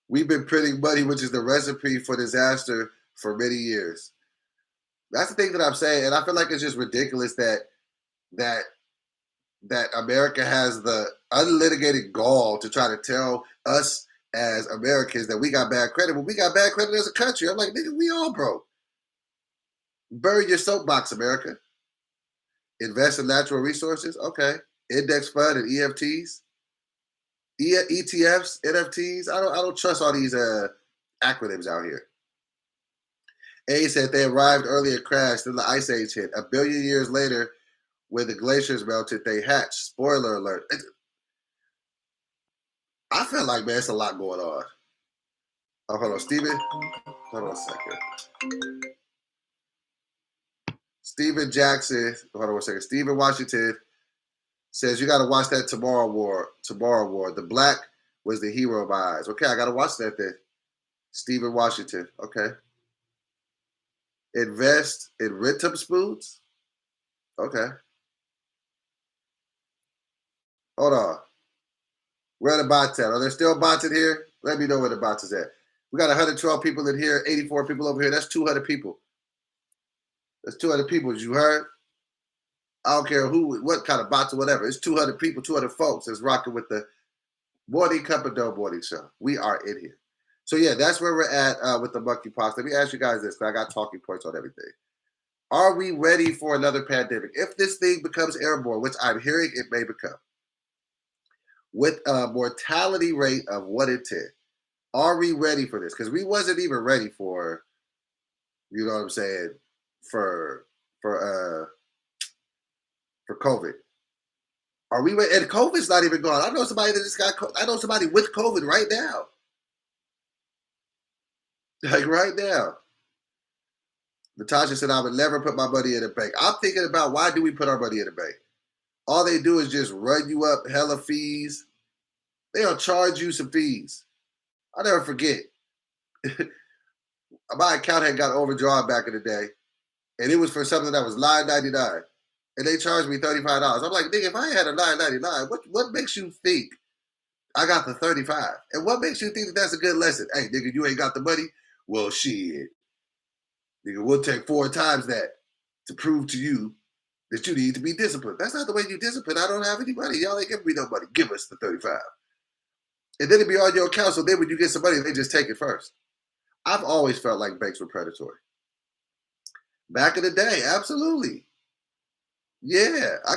We've been printing money, which is the recipe for disaster for many years. That's the thing that I'm saying, and I feel like it's just ridiculous that that America has the unlitigated gall to try to tell us as Americans that we got bad credit. When we got bad credit as a country, I'm like, nigga, we all broke. Bury your soapbox, America. Invest in natural resources, okay. Index fund and EFTs, ETFs, NFTs. I don't trust all these acronyms out here. A said they arrived early and crashed, then the ice age hit. 1 billion years later, when the glaciers melted, they hatched. Spoiler alert. I feel like, man, it's a lot going on. Oh, hold on, Steven. Hold on a second. Steven Jackson. Hold on one second. Steven Washington says you got to watch that Tomorrow War. Tomorrow War. The black was the hero of my eyes. Okay, I got to watch that then. Steven Washington. Okay. Invest in Rentum Spoons. Okay. Hold on. Where are the bots at? Are there still bots in here? Let me know where the bots is at. We got 112 people in here, 84 people over here. That's 200 people. That's 200 people. You heard? I don't care what kind of bots or whatever. It's 200 people, 200 folks that's rocking with the Morning Cup of Dough Morning Show. We are in here. So, yeah, that's where we're at with the monkeypox. Let me ask you guys this, because I got talking points on everything. Are we ready for another pandemic? If this thing becomes airborne, which I'm hearing it may become, with a mortality rate of 1 in 10, are we ready for this? Because we wasn't even ready for, you know what I'm saying, for COVID. Are we ready? And COVID's not even gone. I know somebody that just got. I know somebody with COVID right now. Like right now. Natasha said, I would never put my money in a bank. I'm thinking about, why do we put our money in a bank? All they do is just run you up hella fees. They'll charge you some fees. I'll never forget. My account had got overdrawn back in the day, and it was for something that was $9.99, and they charged me $35. I'm like, nigga, if I had a $9.99, what makes you think I got the 35? And what makes you think that that's a good lesson? Hey, nigga, you ain't got the money? Well, shit. Nigga, we'll take 4 times that to prove to you that you need to be disciplined. That's not the way you discipline. I don't have any money. Y'all ain't giving me no money. Give us the 35. And then it'd be on your account, so then when you get some money, they just take it first. I've always felt like banks were predatory. Back in the day, absolutely. Yeah, I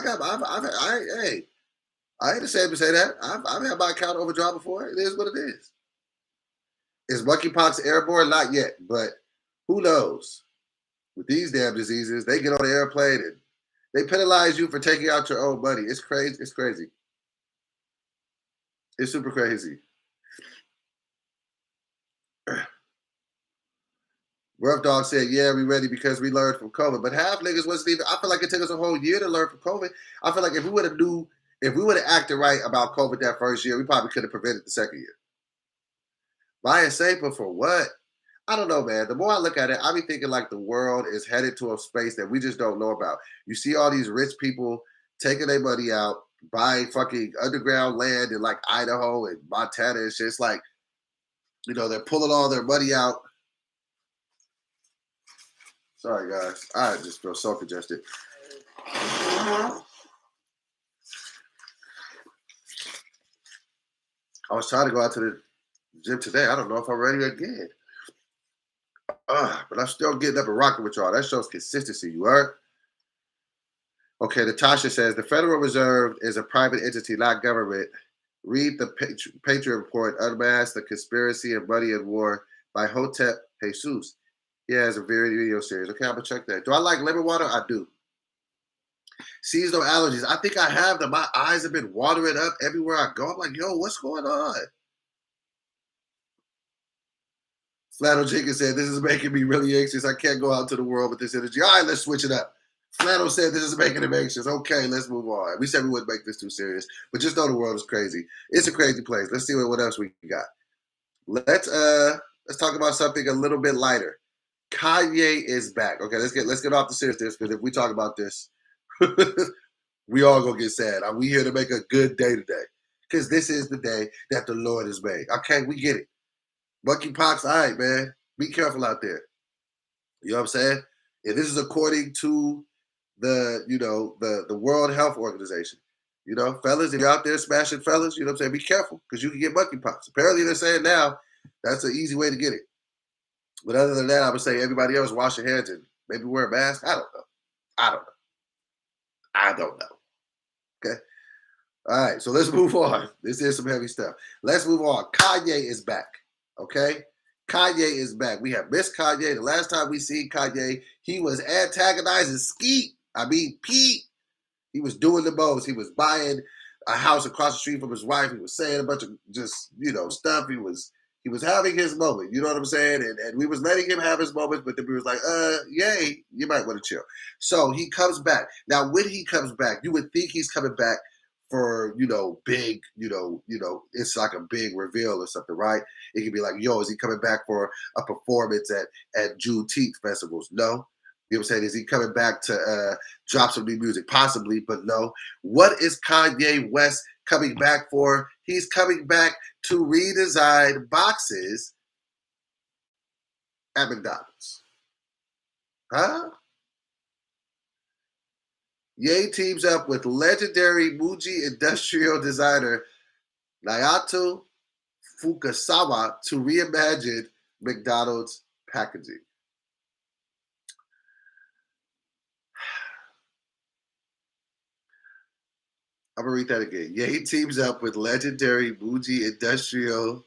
ain't ashamed to say that. I've had my account overdrawn before. It is what it is. Is monkeypox airborne? Not yet, but who knows? With these damn diseases, they get on the airplane and they penalize you for taking out your own money. It's crazy. It's crazy. It's super crazy. Rough Dog said, yeah, we ready because we learned from COVID. But half niggas wasn't even, I feel like it took us a whole year to learn from COVID. I feel like if we would have acted right about COVID that first year, we probably could have prevented the second year. Buying safer for what? I don't know, man. The more I look at it, I be thinking like the world is headed to a space that we just don't know about. You see all these rich people taking their money out, buying fucking underground land in like Idaho and Montana and shit. It's like, they're pulling all their money out. Sorry, guys. I just feel so congested. I was trying to go out to the gym today. I don't know if I'm ready again. But I'm still getting up and rocking with y'all. That shows consistency. You heard? Okay, Natasha says the Federal Reserve is a private entity, not government. Read the Patriot Report, Unmasked, The Conspiracy of Money and War by Hotep Jesus. He has a video series. Okay, I'm going to check that. Do I like lemon water? I do. Seasonal allergies. I think I have them. My eyes have been watering up everywhere I go. I'm like, yo, what's going on? Flannel Jenkins said, this is making me really anxious. I can't go out to the world with this energy. All right, let's switch it up. Flannel said, this is making him anxious. Okay, let's move on. We said we wouldn't make this too serious, but just know the world is crazy. It's a crazy place. Let's see what else we got. Let's talk about something a little bit lighter. Kanye is back. Okay, let's get off the seriousness, because if we talk about this, we all gonna get sad. We here to make a good day today, because this is the day that the Lord has made. Okay, we get it. Monkeypox, all right, man. Be careful out there. You know what I'm saying? And this is according to the World Health Organization. You know, fellas, if you're out there smashing fellas, you know what I'm saying? Be careful, because you can get monkeypox. Apparently, they're saying now that's an easy way to get it. But other than that, I would say everybody else wash your hands and maybe wear a mask. I don't know. I don't know. Okay. All right. So let's move on. This is some heavy stuff. Let's move on. Kanye is back. Okay. Kanye is back. We have missed Kanye. The last time we seen Kanye, he was antagonizing Skeet. I mean, Pete. He was doing the most. He was buying a house across the street from his wife. He was saying a bunch of just, stuff. He was having his moment. You know what I'm saying? And we was letting him have his moments, but then we was like, yay, you might want to chill. So he comes back. Now, when he comes back, you would think he's coming back for, big, it's like a big reveal or something, right? It could be like, yo, is he coming back for a performance at Juneteenth festivals? No. You know what I'm saying? Is he coming back to drop some new music? Possibly, but no. What is Kanye West coming back for? He's coming back to redesign boxes at McDonald's. Huh? Ye teams up with legendary Muji industrial designer Naoto Fukasawa to reimagine McDonald's packaging. I'm going to read that again. Ye teams up with legendary Muji industrial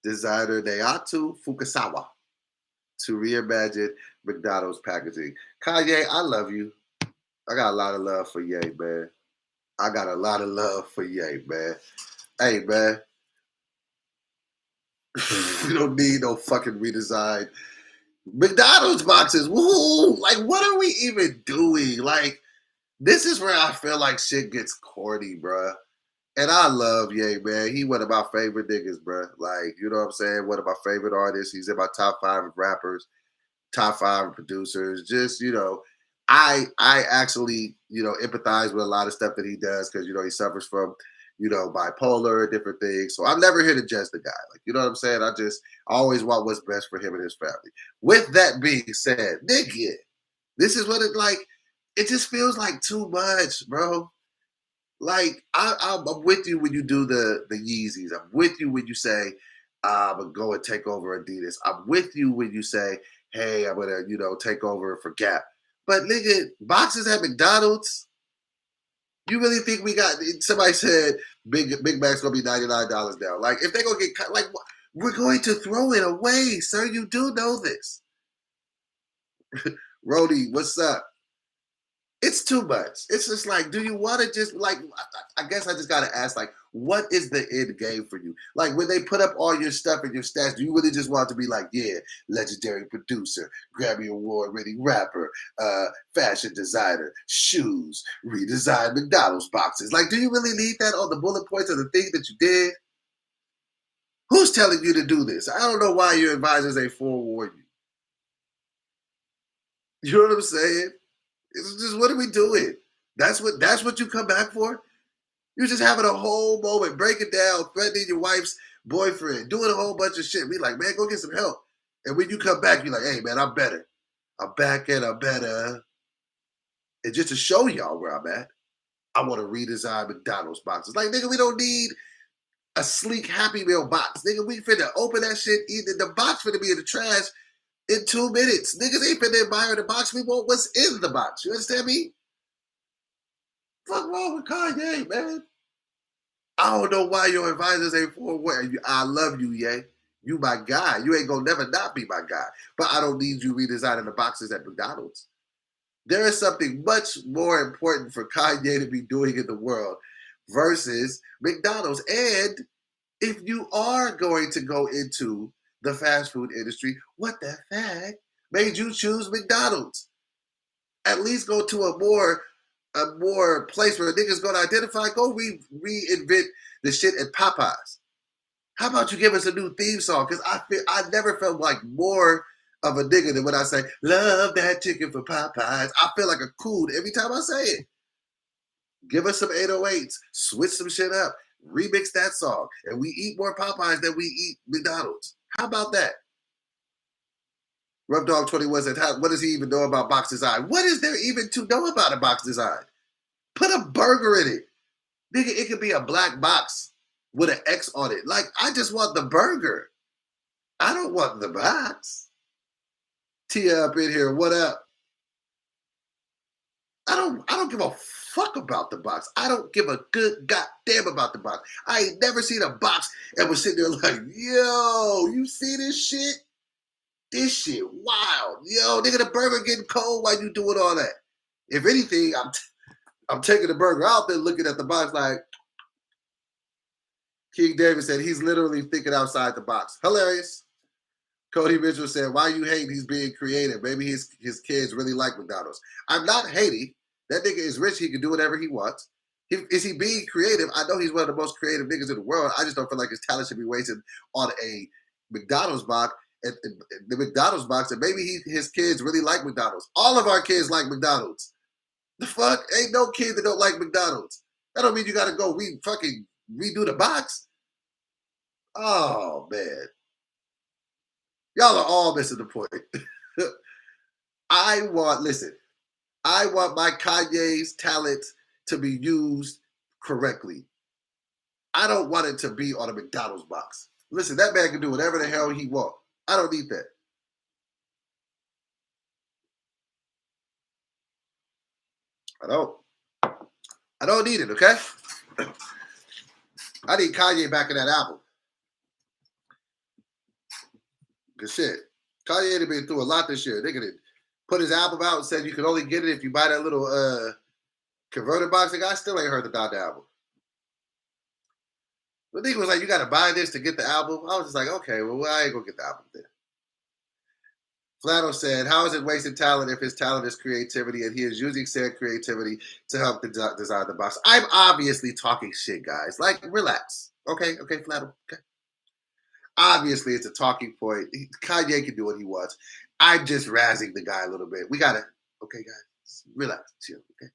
designer Naoto Fukasawa to reimagine McDonald's packaging. Kanye, I love you. I got a lot of love for Ye, man. I got a lot of love for Ye, man. Hey, man. We don't need no fucking redesign McDonald's boxes. Woo! Like, what are we even doing? Like, this is where I feel like shit gets corny, bruh. And I love Ye, man. He one of my favorite niggas, bruh. Like, you know what I'm saying? One of my favorite artists. He's in my top 5 of rappers, top 5 of producers. Just, I actually, empathize with a lot of stuff that he does, because, he suffers from, bipolar, different things. So I'm never here to judge the guy. Like, you know what I'm saying? I always want what's best for him and his family. With that being said, nigga, this is what it just feels like too much, bro. Like, I'm with you when you do the Yeezys. I'm with you when you say, I'm going to go and take over Adidas. I'm with you when you say, hey, I'm going to, take over for Gap. But, nigga, boxes at McDonald's? You really think we got, somebody said Big Mac's going to be $99 now. Like, if they're going to get cut, like, we're going to throw it away, sir. You do know this. Rody, what's up? It's too much. It's just like, do you want to just, like, I guess I just got to ask, like, what is the end game for you? Like, when they put up all your stuff and your stats, do you really just want to be like, yeah, legendary producer, Grammy Award-winning rapper, fashion designer, shoes, redesigned McDonald's boxes? Like, do you really need that on the bullet points of the thing that you did? Who's telling you to do this? I don't know why your advisors ain't forewarned you. You know what I'm saying? It's just, what are we doing? That's what you come back for? You're just having a whole moment, breaking down, threatening your wife's boyfriend, doing a whole bunch of shit. We like, man, go get some help. And when you come back, you're like, hey, man, I'm better. I'm back and I'm better. And just to show y'all where I'm at, I want to redesign McDonald's boxes. Like, nigga, we don't need a sleek Happy Meal box. Nigga, we finna open that shit. Either the box finna be in the trash. in 2 minutes. Niggas ain't finna admire the box. We want what's in the box. You understand me? Fuck wrong with Kanye, man. I don't know why your advisors ain't for what. I love you, Ye. You my guy. You ain't gonna never not be my guy. But I don't need you redesigning the boxes at McDonald's. There is something much more important for Kanye to be doing in the world versus McDonald's. And if you are going to go into the fast food industry, what the heck made you choose McDonald's? At least go to a more place where a nigga's gonna identify. Go reinvent the shit at Popeyes. How about you give us a new theme song? Because I never felt like more of a nigga than when I say love that chicken for Popeyes. I feel like a coon every time I say it. Give us some 808s, switch some shit up, remix that song, and we eat more Popeyes than we eat McDonald's. How about that? Rough Dog 21 said, what does he even know about box design? What is there even to know about a box design? Put a burger in it. Nigga, it could be a black box with an X on it. Like, I just want the burger. I don't want the box. Tia up in here, what up? I don't give a fuck about the box. I don't give a good goddamn about the box. I ain't never seen a box and was sitting there like, yo, you see this shit? This shit wild. Yo, nigga, the burger getting cold while you doing all that. If anything, I'm taking the burger out there looking at the box like King David said, he's literally thinking outside the box. Hilarious. Cody Mitchell said, why you hating? He's being creative. Maybe his kids really like McDonald's. I'm not hating. That nigga is rich. He can do whatever he wants. Is he being creative? I know he's one of the most creative niggas in the world. I just don't feel like his talent should be wasted on a McDonald's box. The McDonald's box, and maybe his kids really like McDonald's. All of our kids like McDonald's. The fuck? Ain't no kid that don't like McDonald's. That don't mean you gotta go fucking redo the box. Oh man. Y'all are all missing the point. I want my Kanye's talent to be used correctly. I don't want it to be on a McDonald's box. Listen, that man can do whatever the hell he wants. I don't need that. I don't need it, okay? I need Kanye back in that album. Good shit. Kanye had been through a lot this year. They could put his album out and said you could only get it if you buy that little converter box. The guy still ain't heard about the album. The nigga was like, you gotta buy this to get the album. I was just like, okay, well, I ain't gonna get the album then. Flano said, how is it wasted talent if his talent is creativity and he is using said creativity to help design the box? I'm obviously talking shit, guys. Like, relax. Okay, Flano. Okay. Obviously, it's a talking point. Kanye can do what he wants. I'm just razzing the guy a little bit. We gotta, okay, guys, relax, chill, okay?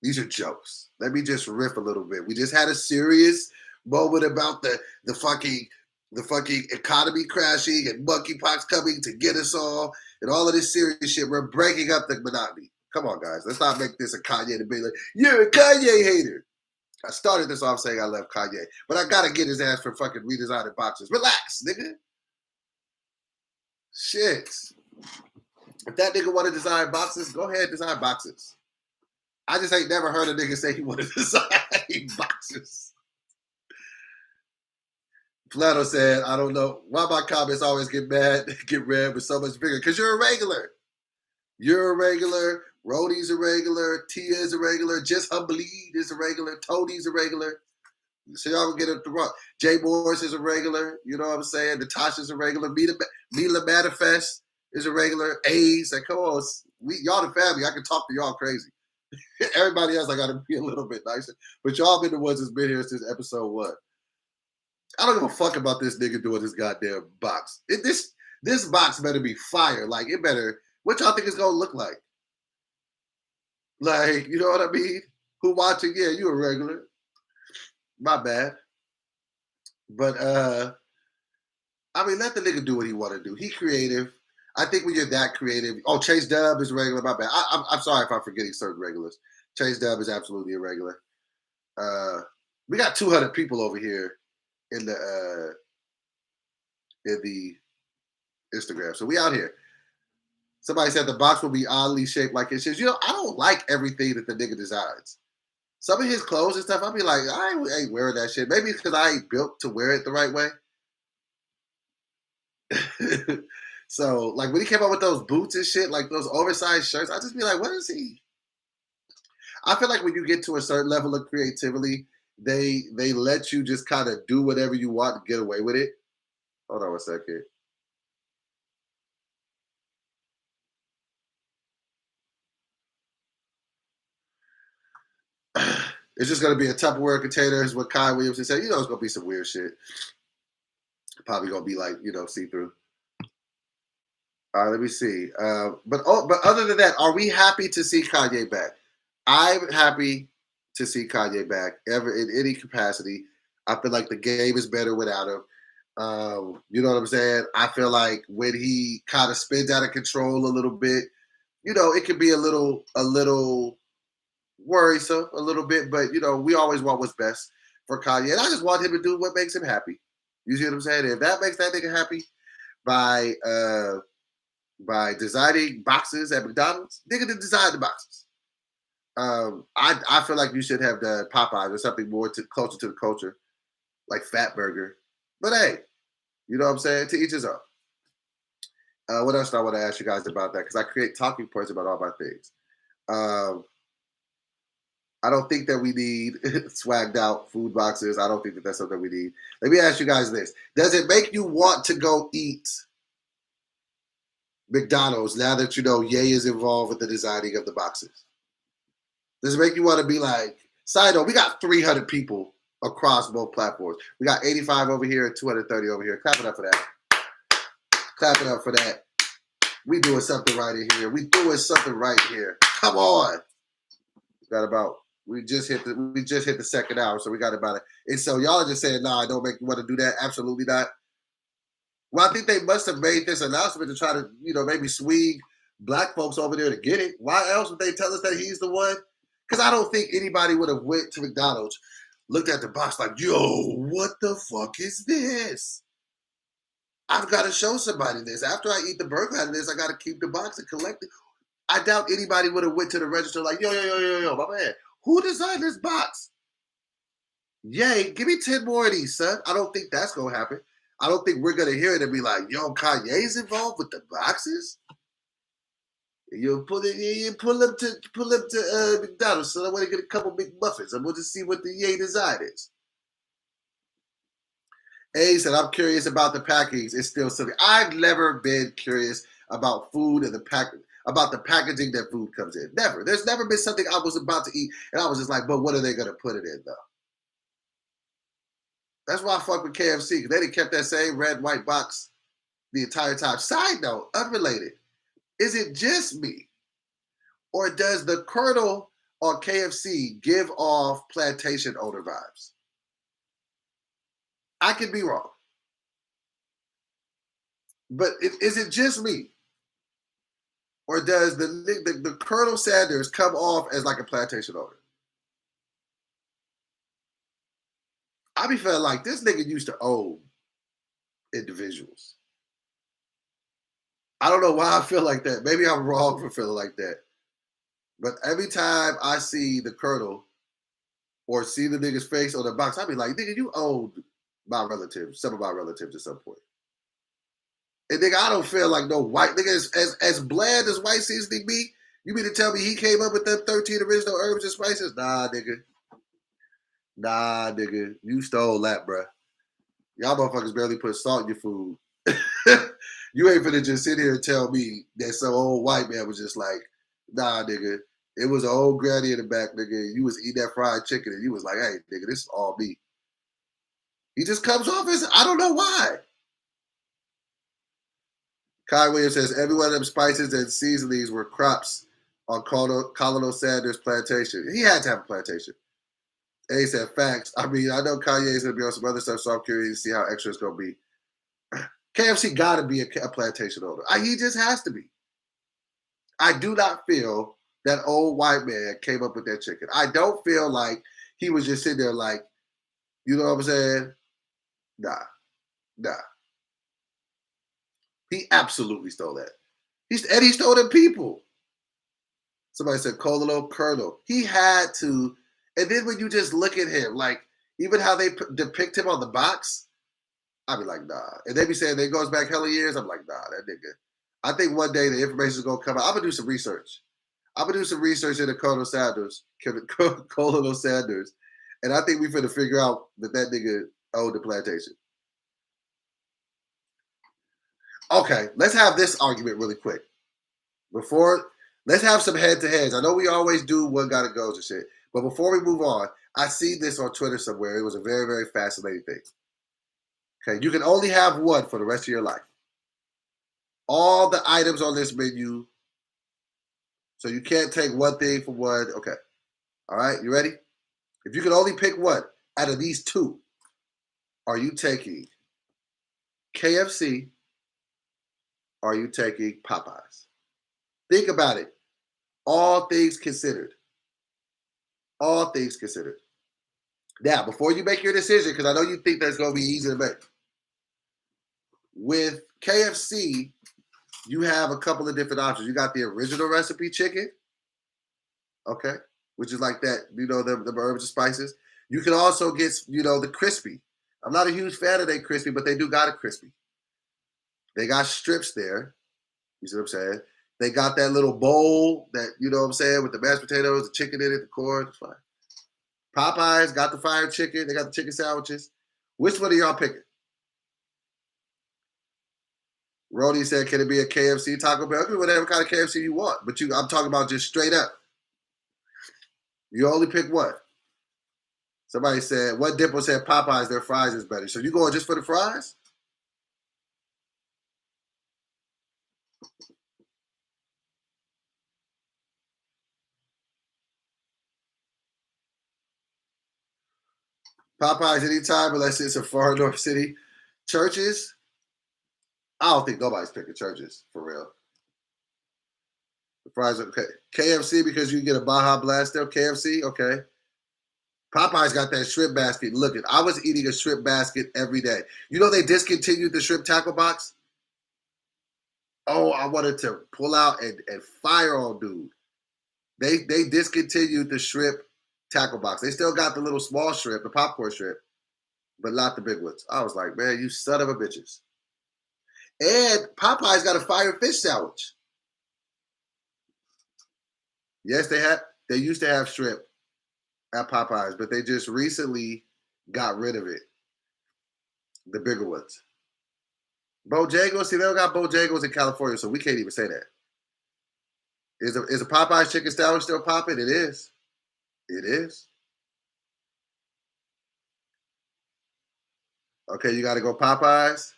These are jokes. Let me just riff a little bit. We just had a serious moment about the fucking economy crashing and monkeypox coming to get us all and all of this serious shit. We're breaking up the monotony. Come on, guys. Let's not make this a Kanye debate. Like, you're a Kanye hater. I started this off saying I love Kanye, but I gotta get his ass for fucking redesigning boxes. Relax, nigga. Shit. If that nigga want to design boxes, go ahead, design boxes. I just ain't never heard a nigga say he want to design boxes. Flano said, I don't know why my comments always get read with so much vigor. Because you're a regular. You're a regular. Rhodey's a regular. Tia is a regular. Just Humbleed is a regular. Tony's a regular. So y'all can get it wrong. Jay Morris is a regular. You know what I'm saying? Natasha's a regular. Mila Manifest is a regular. A's. Like, come on. Y'all the family. I can talk to y'all crazy. Everybody else, I got to be a little bit nicer. But y'all been the ones that's been here since episode 1. I don't give a fuck about this nigga doing this goddamn box. This box better be fire. Like, it better. What y'all think it's gonna look like? Like, you know what I mean? Who watching? Yeah, you a regular. My bad. But I mean, let the nigga do what he want to do. He creative. I think when you're that creative. Oh, Chase Dub is regular. My bad. I'm sorry if I'm forgetting certain regulars. Chase Dub is absolutely a regular. We got 200 people over here in the Instagram. So we out here. Somebody said the box will be oddly shaped like his shit. You know, I don't like everything that the nigga designs. Some of his clothes and stuff, I'll be like, I ain't wearing that shit. Maybe it's because I ain't built to wear it the right way. So, like, when he came up with those boots and shit, like those oversized shirts, I just be like, what is he? I feel like when you get to a certain level of creativity, they let you just kind of do whatever you want and get away with it. Hold on a second. It's just gonna be a Tupperware container, is what Kai Williamson said. You know, it's gonna be some weird shit. Probably gonna be like, see through. Let me see. But other than that, are we happy to see Kanye back? I'm happy to see Kanye back ever in any capacity. I feel like the game is better without him. You know what I'm saying? I feel like when he kind of spins out of control a little bit, it can be a little worrisome a little bit, but we always want what's best for Kanye. And I just want him to do what makes him happy. You see what I'm saying? If that makes that nigga happy by designing boxes at McDonald's, nigga to design the boxes. I feel like you should have done Popeyes or something more closer to the culture, like Fat Burger. But hey, you know what I'm saying? To each his own. What else do I want to ask you guys about that? Because I create talking points about all my things. I don't think that we need swagged out food boxes. I don't think that that's something we need. Let me ask you guys this. Does it make you want to go eat McDonald's now that you know Ye is involved with the designing of the boxes? Does it make you want to be like, side note, we got 300 people across both platforms. We got 85 over here and 230 over here. Clap it up for that. Clap it up for that. We doing something right in here. We doing something right here. Come on. We just hit the second hour, so we got about it. And so y'all are just saying, nah, don't make you want to do that. Absolutely not. Well, I think they must have made this announcement to try to, maybe swing black folks over there to get it. Why else would they tell us that he's the one? Because I don't think anybody would have went to McDonald's, looked at the box like, yo, what the fuck is this? I've got to show somebody this. After I eat the burger out of this, I got to keep the box and collect it. I doubt anybody would have went to the register like, yo, my man, who designed this box? Yay, give me 10 more of these, son. I don't think that's going to happen. I don't think we're going to hear it and be like, yo, Kanye's involved with the boxes? You pull up to McDonald's, so I want to get a couple big muffins. I'm going to see what the Ye design is. A said, I'm curious about the packaging. It's still silly. I've never been curious about food and about the packaging that food comes in. Never. There's never been something I was about to eat and I was just like, but what are they going to put it in, though? That's why I fuck with KFC, because they done kept that same red and white box the entire time. Side note, unrelated. Is it just me? Or does the Colonel on KFC give off plantation owner vibes? I could be wrong. But is it just me? Or does the Colonel Sanders come off as like a plantation owner? I be feeling like this nigga used to own individuals. I don't know why I feel like that. Maybe I'm wrong for feeling like that. But every time I see the Colonel or see the nigga's face on the box, I be like, nigga, you owned my relatives, some of my relatives at some point. And nigga, I don't feel like no white nigga as bland as white seasoning be. You mean to tell me he came up with them 13 original herbs and spices? Nah, nigga. You stole that, bruh. Y'all motherfuckers barely put salt in your food. You ain't finna just sit here and tell me that some old white man was just like, nah, nigga. It was an old granny in the back, nigga. You was eating that fried chicken and you was like, hey, nigga, this is all me. He just comes off as, I don't know why. Kai Williams says, every one of them spices and seasonings were crops on Colonel Sanders' plantation. He had to have a plantation. And he said, facts. I mean, I know Kanye is going to be on some other stuff, so I'm curious to see how extra it's going to be. KFC got to be a plantation owner. He just has to be. I do not feel that old white man came up with that chicken. I don't feel like he was just sitting there like, you know what I'm saying? Nah. He absolutely stole that. And he stole them people. Somebody said Colonel Colonel. He had to. And then when you just look at him, like even how they depict him on the box, I be like, nah. And they be saying they goes back hella years. I'm like, nah, that nigga. I think one day the information is gonna come out. I'm gonna do some research. I'm gonna do some research into Colonel Sanders, and I think we finna figure out that nigga owned the plantation. Okay, let's have this argument really quick. Let's have some head-to-heads. I know we always do one gotta goes and shit, but before we move on, I see this on Twitter somewhere. It was a very, very fascinating thing. Okay, you can only have one for the rest of your life. All the items on this menu, so you can't take one thing for one. Okay, all right, you ready? If you can only pick one out of these two, are you taking KFC? Or are you taking Popeyes? Think about it. All things considered. All things considered. Now, before you make your decision, because I know you think that's going to be easy to make, with KFC, you have a couple of different options. You got the original recipe chicken, okay, which is like that, the herbs and spices. You can also get, the crispy. I'm not a huge fan of that crispy, but they do got a crispy. They got strips there. You see what I'm saying? They got that little bowl that, you know what I'm saying, with the mashed potatoes, the chicken in it, the corn. It's fine. Popeyes got the fried chicken. They got the chicken sandwiches. Which one are y'all picking? Rody said, can it be a KFC Taco Bell? It whatever kind of KFC you want. But I'm talking about just straight up. You only pick what? Somebody said, what dipper said Popeyes, their fries is better. So you going just for the fries? Popeyes anytime unless it's a far north city. Churches? I don't think nobody's picking churches, for real. The fries are okay. KFC because you get a Baja Blast there. KFC, okay. Popeyes got that shrimp basket. Look, I was eating a shrimp basket every day. You know they discontinued the shrimp tackle box? Oh, I wanted to pull out and fire on dude. They discontinued the shrimp tackle box. They still got the little small shrimp, the popcorn shrimp, but not the big ones. I was like, man, you son of a bitches. And Popeyes got a fire fish sandwich. Yes, they used to have shrimp at Popeyes, but they just recently got rid of it. The bigger ones. Bojangles, see, they don't got Bojangles in California, so we can't even say that. Is a Popeyes chicken sandwich still popping? It is. It is. Okay, you got to go Popeyes.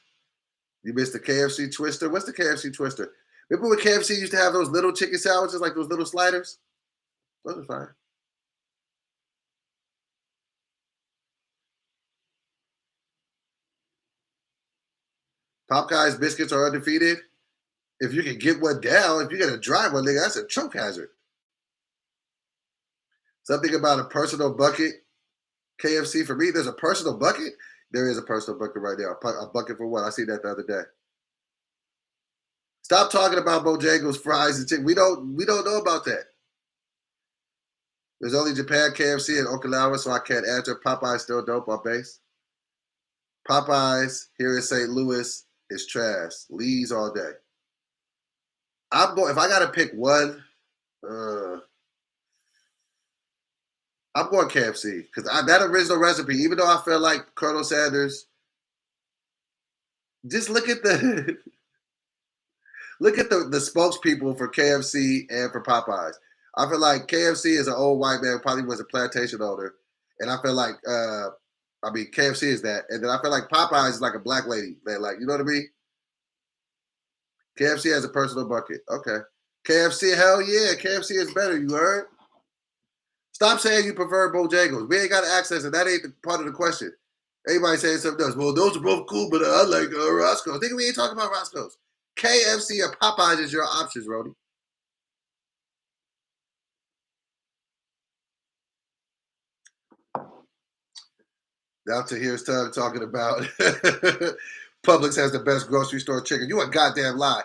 You missed the KFC Twister. What's the KFC Twister? Remember when KFC used to have those little chicken sandwiches, like those little sliders? Those are fine. Popeyes biscuits are undefeated. If you can get one down, if you got to drive one, nigga, that's a choke hazard. Something about a personal bucket. KFC for me, there's a personal bucket. There is a personal bucket right there. A bucket for what? I seen that the other day. Stop talking about Bojangles, fries, and chicken. We don't know about that. There's only Japan, KFC, and Okinawa, so I can't answer. Popeyes still dope on base. Popeyes here in St. Louis is trash. Lee's all day. If I gotta pick one, I'm going KFC because that original recipe. Even though I feel like Colonel Sanders, just look at the spokespeople for KFC and for Popeyes. I feel like KFC is an old white man, probably was a plantation owner, and I feel like KFC is that, and then I feel like Popeyes is like a black lady. Like, you know what I mean? KFC has a personal bucket. Okay. KFC, hell yeah. KFC is better. You heard? Stop saying you prefer Bojangles. We ain't got access, and that ain't part of the question. Everybody saying something else. Well, those are both cool, but I like Roscoe's. Think we ain't talking about Roscoe's. KFC or Popeyes is your options, Rody. Now to here's time talking about Publix has the best grocery store chicken. You a goddamn lie.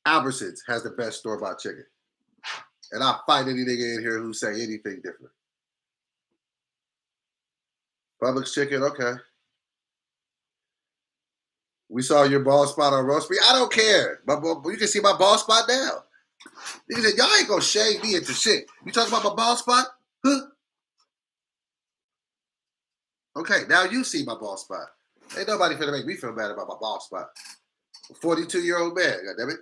Albertsons has the best store-bought chicken. And I'll fight any nigga in here who say anything different. Publix chicken, okay. We saw your bald spot on roast beef. I don't care. You can see my bald spot now. Nigga said, y'all ain't gonna shade me into shit. You talking about my bald spot? Huh? Okay, now you see my bald spot. Ain't nobody finna make me feel bad about my bald spot. 42-year-old man, goddammit.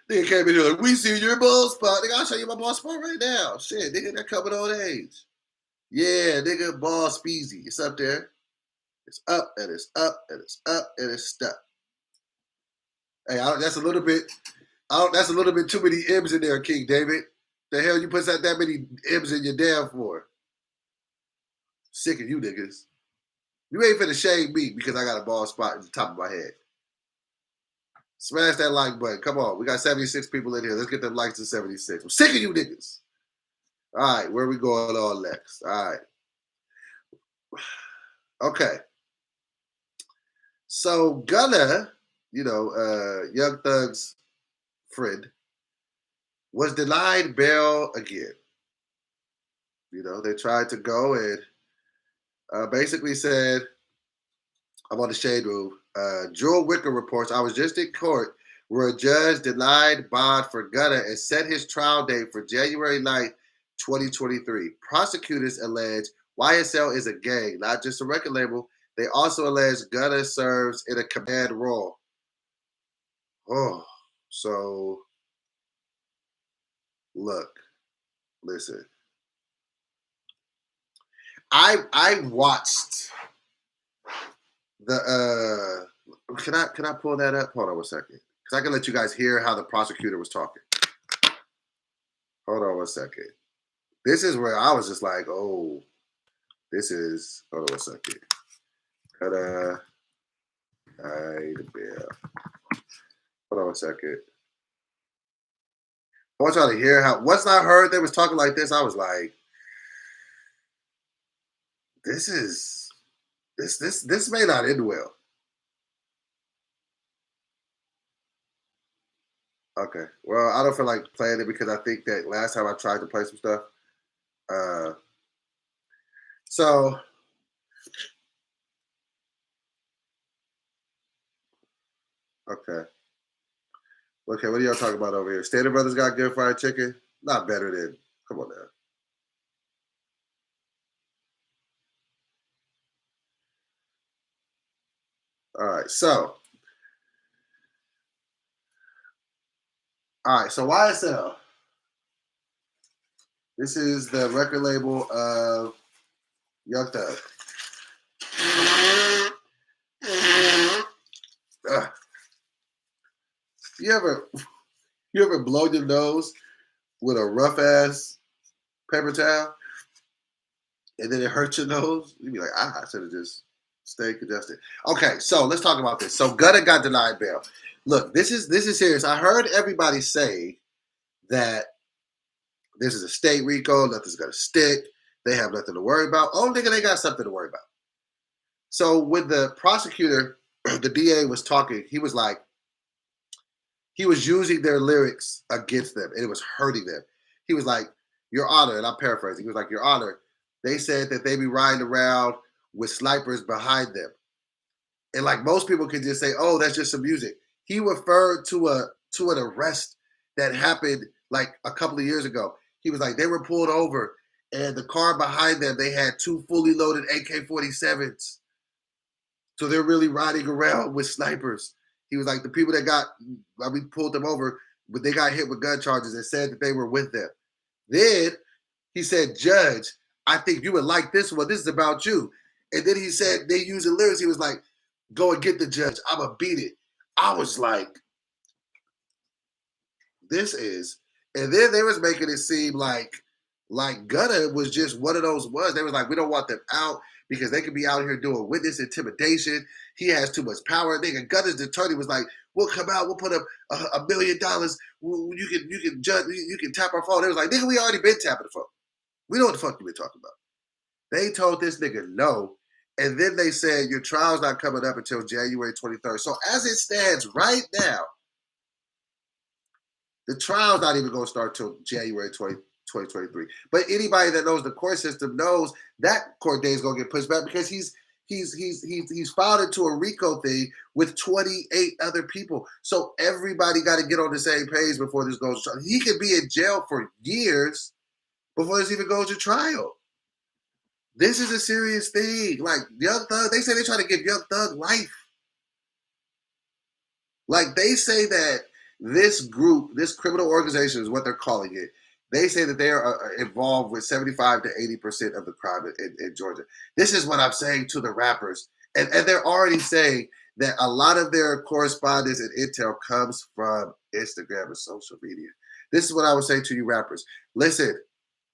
Nigga came in here like, we see your bald spot. Nigga, I'll show you my bald spot right now. Shit, nigga, that coming on age. Yeah, nigga, bald speezy. It's up there. It's up and it's up and it's up and it's stuck. Hey, that's a little bit. That's a little bit too many M's in there, King David. The hell you put that many M's in your damn for? Sick of you niggas. You ain't finna shame me because I got a bald spot at the top of my head. Smash that like button. Come on. We got 76 people in here. Let's get them likes to 76. I'm sick of you niggas. All right, where we going on next? All right. Okay. So Gunna, Young Thug's friend, was denied bail again. They tried to go and basically said, I'm on the shade room. Jewel Wicker reports, I was just in court where a judge denied bond for Gunna and set his trial date for January 9th, 2023. Prosecutors allege YSL is a gang, not just a record label. They also allege Gunna serves in a command role. Oh, so look, listen. I watched the can I pull that up? Hold on 1 second. Because I can let you guys hear how the prosecutor was talking. Hold on 1 second. This is where I was just like, oh, this is hold on 1 second. Hold on 1 second. I want y'all to hear how once I heard they was talking like this, I was like, this may not end well. Okay. Well, I don't feel like playing it because I think that last time I tried to play some stuff. So okay. Okay, what are y'all talking about over here? Stater Brothers got good fried chicken? Not better than, come on now. All right, so YSL. This is the record label of Young Thug. You ever blow your nose with a rough ass paper towel and then it hurts your nose? You'd be like, I should have just stayed congested. Okay, so let's talk about this. So Gunna got denied bail. Look, this is serious. I heard everybody say that this is a state RICO, nothing's gonna stick. They have nothing to worry about. Oh, nigga, they got something to worry about. So when the prosecutor, the DA was talking, he was like, he was using their lyrics against them, and it was hurting them. He was like, Your Honor, and I'm paraphrasing, he was like, Your Honor, they said that they be riding around with snipers behind them. And like most people can just say, oh, that's just some music. He referred to an arrest that happened like a couple of years ago. He was like, they were pulled over, and the car behind them, they had 2 fully loaded AK-47s. So they're really riding around with snipers. He was like, the people that we pulled them over, but they got hit with gun charges and said that they were with them. Then he said, Judge, I think you would like this one. This is about you. And then he said, they used the lyrics. He was like, go and get the judge. I'm going to beat it. I was like, this is. And then they was making it seem like Gunna was just one of those ones. They was like, we don't want them out because they could be out here doing witness intimidation. He has too much power. Nigga, Gunna's attorney was like, we'll come out, we'll put up $1 million. You can tap our phone. They was like, nigga, we already been tapping the phone. We know what the fuck you been talking about. They told this nigga no, and then they said your trial's not coming up until January 23rd. So as it stands right now, the trial's not even going to start till January 2023. But anybody that knows the court system knows that court date is going to get pushed back because he's filed into a RICO thing with 28 other people. So everybody got to get on the same page before this goes to trial. He could be in jail for years before this even goes to trial. This is a serious thing. Like Young Thug, they say they try to give Young Thug life. Like they say that this group, this criminal organization is what they're calling it. They say that they are involved with 75 to 80% of the crime in Georgia. This is what I'm saying to the rappers. And they're already saying that a lot of their correspondence and intel comes from Instagram and social media. This is what I would say to you rappers. Listen,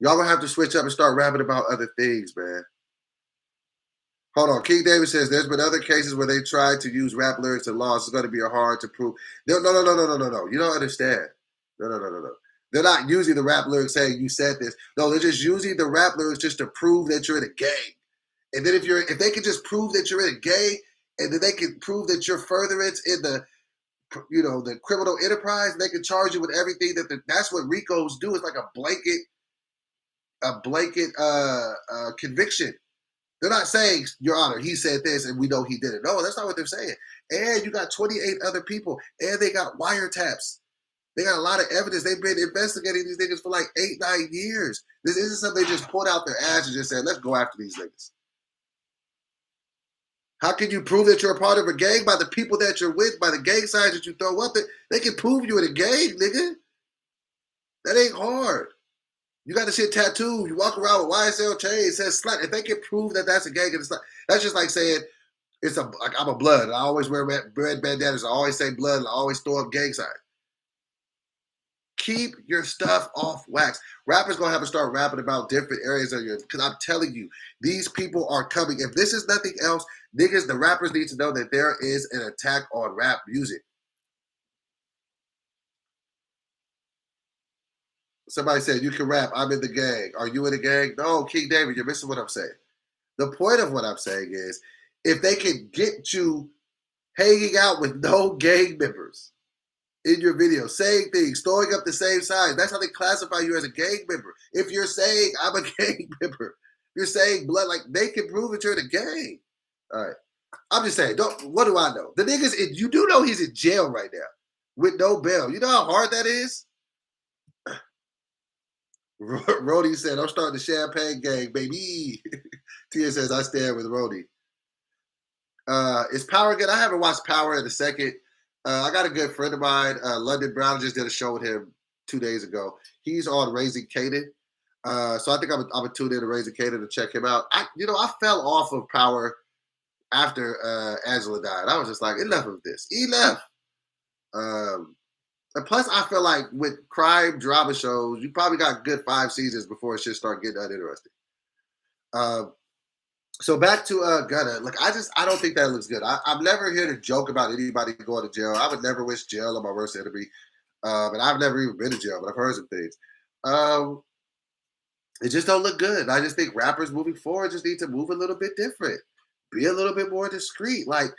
y'all gonna have to switch up and start rapping about other things, man. Hold on. King David says there's been other cases where they tried to use rap lyrics and laws. It's going to be hard to prove. No. You don't understand. No. They're not using the rap lyrics saying you said this. No, they're just using the rap lyrics just to prove that you're in a gang. And then if they can just prove that you're in a gang, and then they can prove that you're furtherance in the criminal enterprise, they can charge you with everything that's what RICOs do. It's like a blanket conviction. They're not saying, Your Honor, he said this and we know he did it. No, that's not what they're saying. And you got 28 other people, and they got wiretaps. They got a lot of evidence. They've been investigating these niggas for like 8-9 years. This isn't something they just pulled out their ass and just said, let's go after these niggas. How can you prove that you're a part of a gang? By the people that you're with, by the gang signs that you throw up. They can prove you in a gang, nigga. That ain't hard. You got the shit tattooed. You walk around with YSL chain. It says slut. If they can prove that that's a gang, it's not. That's just like saying I'm a blood. I always wear red bandanas. I always say blood. And I always throw up gang signs. Keep your stuff off wax. Rappers gonna have to start rapping about different areas of because I'm telling you, these people are coming. If this is nothing else, niggas, the rappers need to know that there is an attack on rap music. Somebody said, you can rap, I'm in the gang. Are you in the gang? No, King David, you're missing what I'm saying. The point of what I'm saying is, if they can get you hanging out with no gang members in your video, saying things, throwing up the same signs, that's how they classify you as a gang member. If you're saying, I'm a gang member, you're saying blood, like they can prove that you're in a gang. All right. I'm just saying, what do I know? The niggas, you do know he's in jail right now with no bail. You know how hard that is? Rody said, I'm starting the champagne gang, baby. Tia says, I stand with Rody. Is Power good? I haven't watched Power in a second. I got a good friend of mine, London Brown, just did a show with him 2 days ago. He's on Raising Kanan. So I think I'm going to tune in to Raising Kanan to check him out. I fell off of Power after Angela died. I was just like, enough of this. Enough. And plus, I feel like with crime drama shows, you probably got good 5 seasons before it should start getting uninteresting. So back to Gunna. Look, I don't think that looks good. I'm never here to joke about anybody going to jail. I would never wish jail on my worst enemy. And I've never even been to jail, but I've heard some things. It just don't look good. I just think rappers moving forward just need to move a little bit different. Be a little bit more discreet. Like,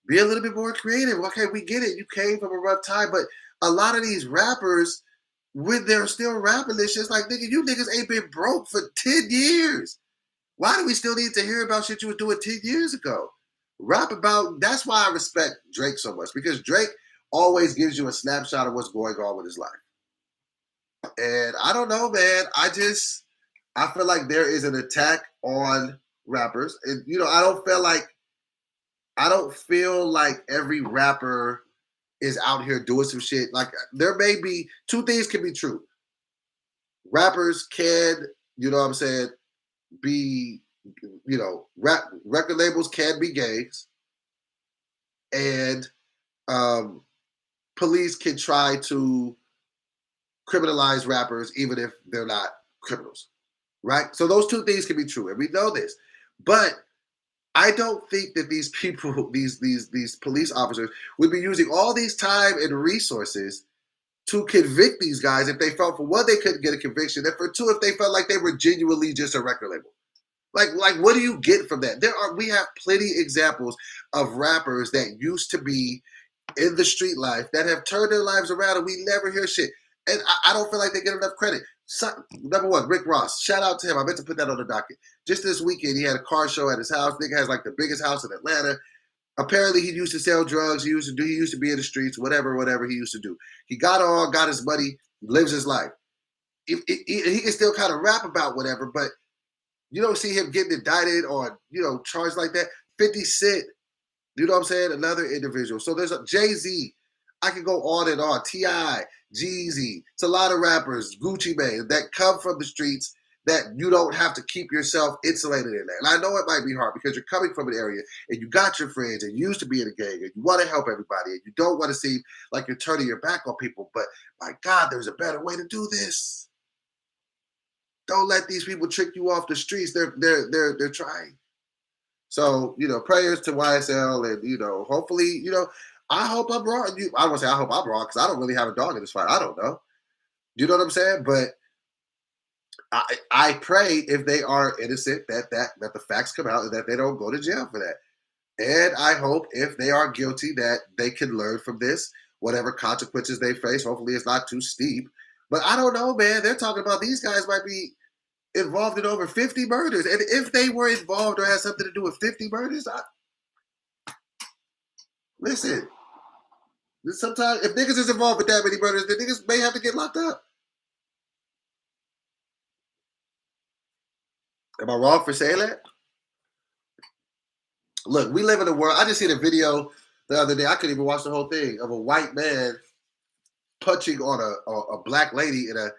be a little bit more creative. Okay, we get it. You came from a rough time, but a lot of these rappers, when they're still rapping this shit, it's like, nigga, you niggas ain't been broke for 10 years. Why do we still need to hear about shit you were doing 10 years ago? Rap about, that's why I respect Drake so much, because Drake always gives you a snapshot of what's going on with his life. And I don't know, man. I feel like there is an attack on rappers. And, I don't feel like every rapper is out here doing some shit. Like, there may be, 2 things can be true. Rappers can, be, record labels can be gangs, and police can try to criminalize rappers even if they're not criminals, right? So those 2 things can be true, and we know this. But I don't think that these people, these police officers, would be using all these time and resources to convict these guys if they felt, for one, they couldn't get a conviction, and for two, if they felt like they were genuinely just a record label. Like, what do you get from that? We have plenty examples of rappers that used to be in the street life that have turned their lives around, and we never hear shit. And I don't feel like they get enough credit. So, number one, Rick Ross. Shout out to him. I meant to put that on the docket. Just this weekend, he had a car show at his house. Nigga has like the biggest house in Atlanta. Apparently, he used to sell drugs. He used to be in the streets. Whatever he used to do. He got on, got his money, lives his life. He can still kind of rap about whatever, but you don't see him getting indicted or charged like that. 50 Cent. You know what I'm saying? Another individual. So there's a Jay-Z. I can go on and on. T.I., Jeezy. It's a lot of rappers, Gucci Mane, that come from the streets that you don't have to keep yourself insulated in that. And I know it might be hard because you're coming from an area and you got your friends and you used to be in a gang and you want to help everybody and you don't want to seem like you're turning your back on people. But my God, there's a better way to do this. Don't let these people trick you off the streets. They're trying. So, prayers to YSL and, hopefully, I hope I'm wrong. I don't want to say I hope I'm wrong because I don't really have a dog in this fight. I don't know. You know what I'm saying? But I pray if they are innocent that the facts come out and that they don't go to jail for that. And I hope if they are guilty that they can learn from this, whatever consequences they face. Hopefully it's not too steep. But I don't know, man. They're talking about these guys might be involved in over 50 murders. And if they were involved or had something to do with 50 murders, listen, sometimes if niggas is involved with that many murders, then niggas may have to get locked up. Am I wrong for saying that? Look, we live in a world. I just seen a video the other day. I couldn't even watch the whole thing of a white man punching on a black lady in a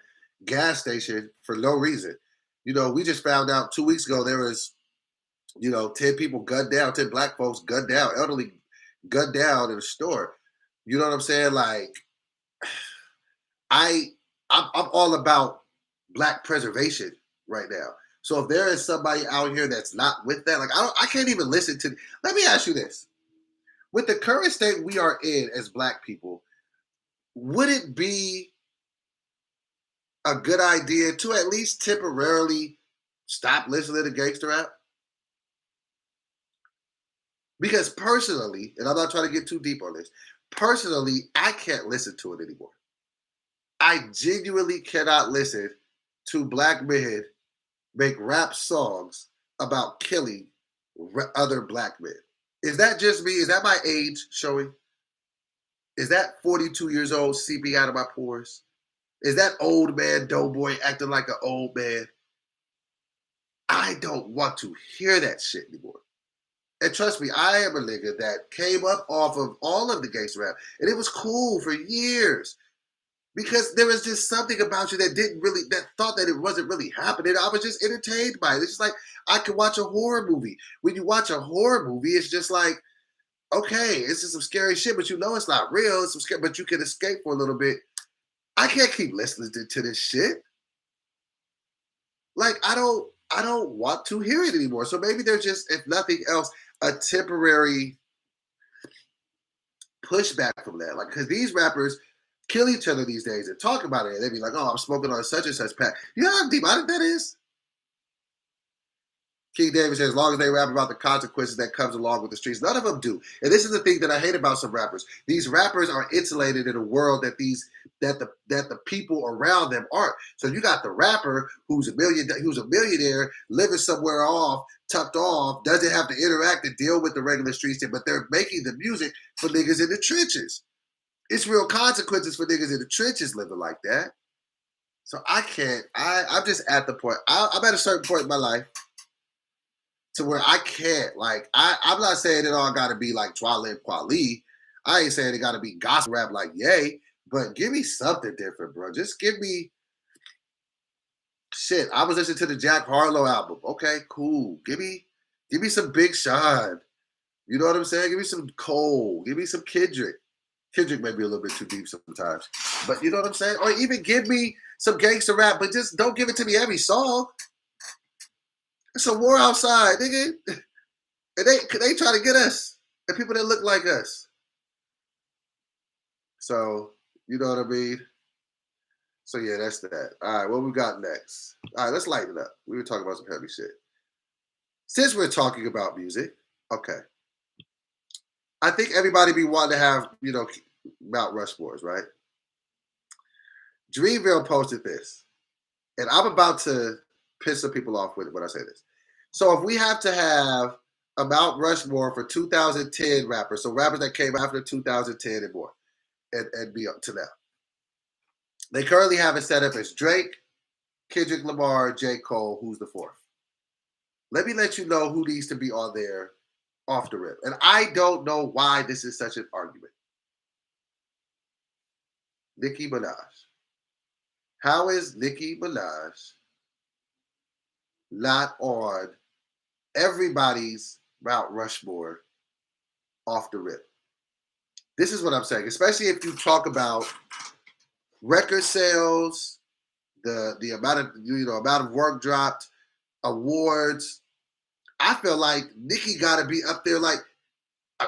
gas station for no reason. We just found out 2 weeks ago there was, 10 people gunned down, 10 black folks gunned down, elderly gunned down in a store. You know what I'm saying? Like, I'm all about black preservation right now. So if there is somebody out here that's not with that, like I can't even listen to. Let me ask you this: with the current state we are in as black people, would it be a good idea to at least temporarily stop listening to gangster rap? Because personally, and I'm not trying to get too deep on this, personally, I can't listen to it anymore. I genuinely cannot listen to black men make rap songs about killing other black men. Is that just me? Is that my age showing? Is that 42 years old seeping out of my pores? Is that old man doughboy acting like an old man? I don't want to hear that shit anymore. And trust me, I am a nigga that came up off of all of the gangster rap. And it was cool for years. Because there was just something about you that thought that it wasn't really happening. I was just entertained by it. It's just like I could watch a horror movie. When you watch a horror movie, it's just like, okay, it's just some scary shit, but it's not real. It's some scary, but you can escape for a little bit. I can't keep listening to this shit. Like, I don't want to hear it anymore. So maybe there's just, if nothing else, a temporary pushback from that. Like, because these rappers kill each other these days and talk about it. And they be like, oh, I'm smoking on such and such pack. You know how demonic that is? King David says, as long as they rap about the consequences that comes along with the streets, none of them do. And this is the thing that I hate about some rappers. These rappers are insulated in a world that the people around them aren't. So you got the rapper who's a millionaire, living somewhere tucked off, doesn't have to interact and deal with the regular streets, but they're making the music for niggas in the trenches. It's real consequences for niggas in the trenches living like that. So I can't. I'm just at the point. I'm at a certain point in my life to where I can't. Like, I'm not saying it all got to be like Twalib Kweli. I ain't saying it got to be gospel rap like Ye, but give me something different, bro. Just give me shit. I was listening to the Jack Harlow album. Okay, cool. Give me some Big Sean. You know what I'm saying? Give me some Cole. Give me some Kendrick. Kendrick may be a little bit too deep sometimes. But you know what I'm saying? Or even give me some gangster rap, but just don't give it to me every song. It's a war outside, nigga. And they try to get us. And people that look like us. So, you know what I mean? So yeah, that's that. All right, what we got next? All right, let's lighten it up. We were talking about some heavy shit. Since we're talking about music, okay. I think everybody be wanting to have, Mount Rushmores, right? Dreamville posted this, and I'm about to piss some people off with it when I say this. So if we have to have a Mount Rushmore for 2010 rappers, so rappers that came after 2010 and more, and be up to now. They currently have it set up as Drake, Kendrick Lamar, J. Cole, who's the fourth. Let me let you know who needs to be on there off the rip. And I don't know why this is such an argument. Nicki Minaj. How is Nicki Minaj not on everybody's Mount Rushmore off the rip? This is what I'm saying, especially if you talk about record sales, the amount of work dropped, awards. I feel like Nicki got to be up there. Like,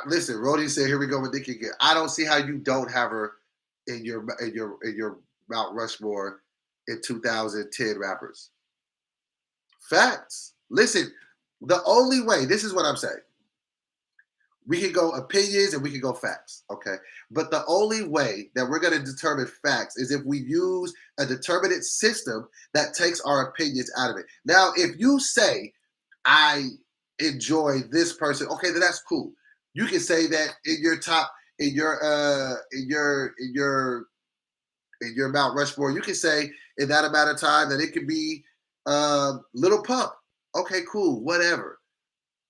listen, Rody said, "Here we go with Nicki again." I don't see how you don't have her in your Mount Rushmore in 2010 rappers. Facts. Listen, the only way. This is what I'm saying. We can go opinions and we can go facts, okay? But the only way that we're going to determine facts is if we use a determinate system that takes our opinions out of it. Now, if you say, I enjoy this person, okay, then that's cool. You can say that in your top, in your Mount Rushmore, you can say in that amount of time that it could be Little Pump. Okay, cool, whatever.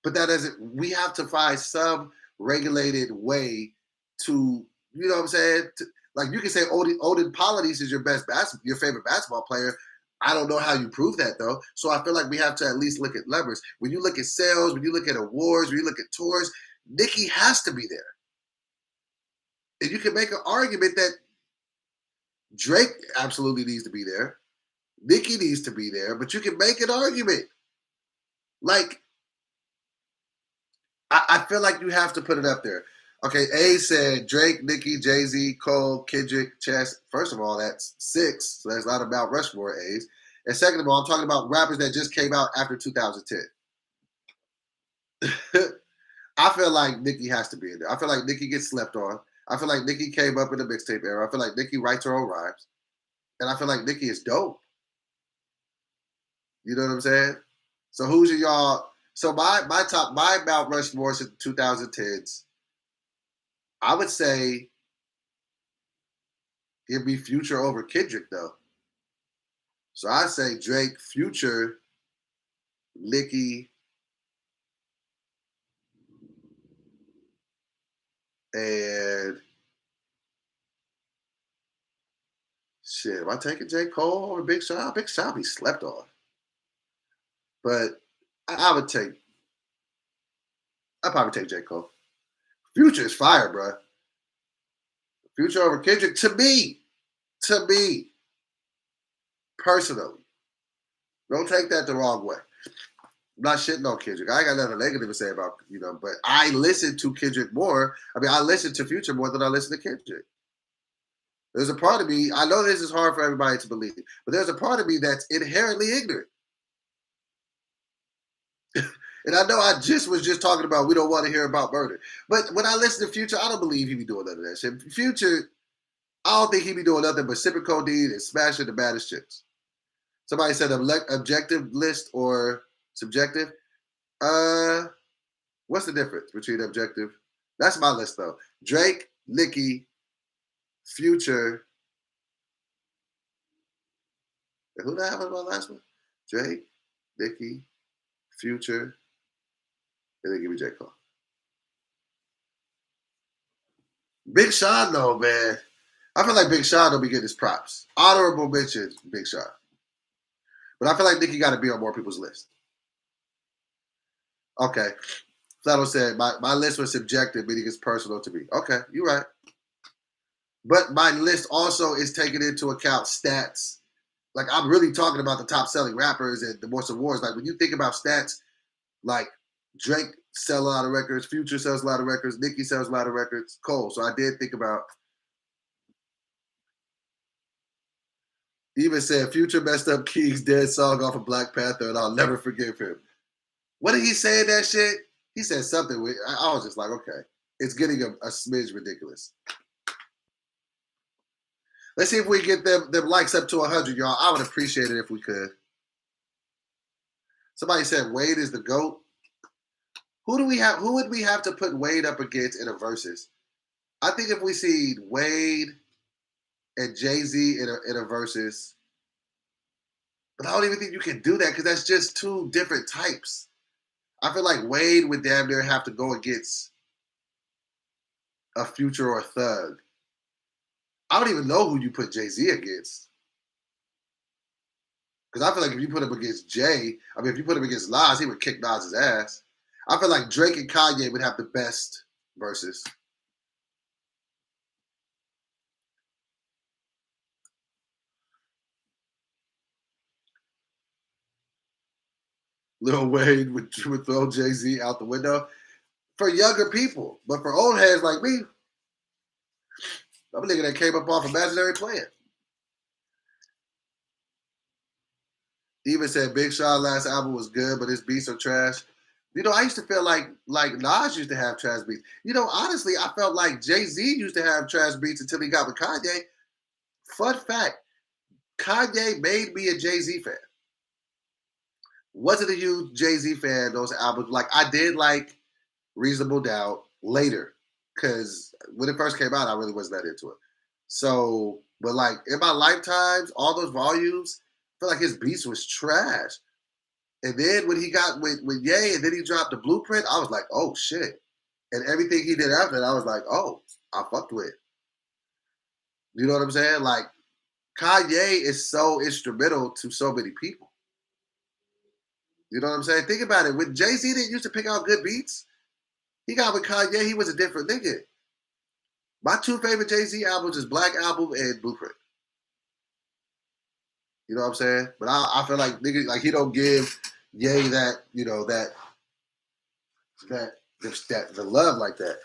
But that doesn't, we have to find some regulated way to, you know what I'm saying? Like you can say Odin Polynice is your favorite basketball player. I don't know how you prove that though. So I feel like we have to at least look at levers. When you look at sales, when you look at awards, when you look at tours, Nicki has to be there. And you can make an argument that Drake absolutely needs to be there. Nicki needs to be there, but you can make an argument. Like, I feel like you have to put it up there. Okay, A said Drake, Nicki, Jay-Z, Cole, Kendrick, Chess. First of all, that's 6. So that's not about Rushmore A's. And second of all, I'm talking about rappers that just came out after 2010. I feel like Nicki has to be in there. I feel like Nicki gets slept on. I feel like Nicki came up in the mixtape era. I feel like Nicki writes her own rhymes. And I feel like Nicki is dope. You know what I'm saying? So who's y'all? So my Mount Rushmore since 2010s, I would say give me Future over Kendrick though. So I say Drake, Future, Nicki, and shit. Am I taking J. Cole over Big Sean? Big Sean be slept on. But I would take. I'd probably take J. Cole. Future is fire, bro. Future over Kendrick to me, personally. Don't take that the wrong way. I'm not shitting on Kendrick. I ain't got nothing negative to say about, but I listen to Kendrick more. I mean, I listen to Future more than I listen to Kendrick. There's a part of me, I know this is hard for everybody to believe, but there's a part of me that's inherently ignorant. And I know I was just talking about we don't want to hear about murder. But when I listen to Future, I don't believe he be doing none of that shit. Future, I don't think he be doing nothing but sipping codeine and smashing the baddest chicks. Somebody said objective list or subjective. What's the difference between objective? That's my list though. Drake, Nicki, Future. And who did I have on my last one? Drake, Nicki, Future, and then give me J. Cole. Big Sean though, man. I feel like Big Sean don't be getting his props. Honorable mentions, Big Sean. But I feel like Nicki got to be on more people's list. Okay. Flato said, my list was subjective, meaning it's personal to me. Okay, you're right. But my list also is taking into account stats. Like, I'm really talking about the top selling rappers and the most awards. Like, when you think about stats, like Drake sells a lot of records, Future sells a lot of records, Nicki sells a lot of records, Cole. So I did think about. Even said Future messed up King's dead song off of Black Panther, and I'll never forgive him. What did he say in that shit? He said something. I was just like, okay, it's getting a smidge ridiculous. Let's see if we get them likes up to 100, y'all. I would appreciate it if we could. Somebody said Wade is the GOAT. Who would we have to put Wade up against in a versus? I think if we see Wade and Jay-Z in a versus, but I don't even think you can do that because that's just two different types. I feel like Wade would damn near have to go against a Future or a Thug. I don't even know who you put Jay-Z against. Because I feel like if you put him against if you put him against Nas, he would kick Nas' ass. I feel like Drake and Kanye would have the best verses. Lil Wayne would throw Jay-Z out the window for younger people. But for old heads like me, I'm a nigga that came up off Imaginary Plan. Even said Big Sean last album was good, but his beats are trash. You know, I used to feel like Nas used to have trash beats. You know, honestly, I felt like Jay-Z used to have trash beats until he got with Kanye. Fun fact, Kanye made me a Jay-Z fan. Wasn't a huge Jay-Z fan, those albums. Like, I did like Reasonable Doubt later, because when it first came out, I really wasn't that into it. So, but like, in my lifetimes, all those volumes, I feel like his beats was trash. And then when he got with Ye, and then he dropped the Blueprint, I was like, oh shit. And everything he did after that, I was like, oh, I fucked with. You know what I'm saying? Like, Kanye is so instrumental to so many people. You know what I'm saying? Think about it. When Jay-Z didn't used to pick out good beats, he got with Kanye, he was a different nigga. My two favorite Jay-Z albums is Black Album and Blueprint. You know what I'm saying? But I feel like nigga, like he don't give Ye that, you know, that the love like that.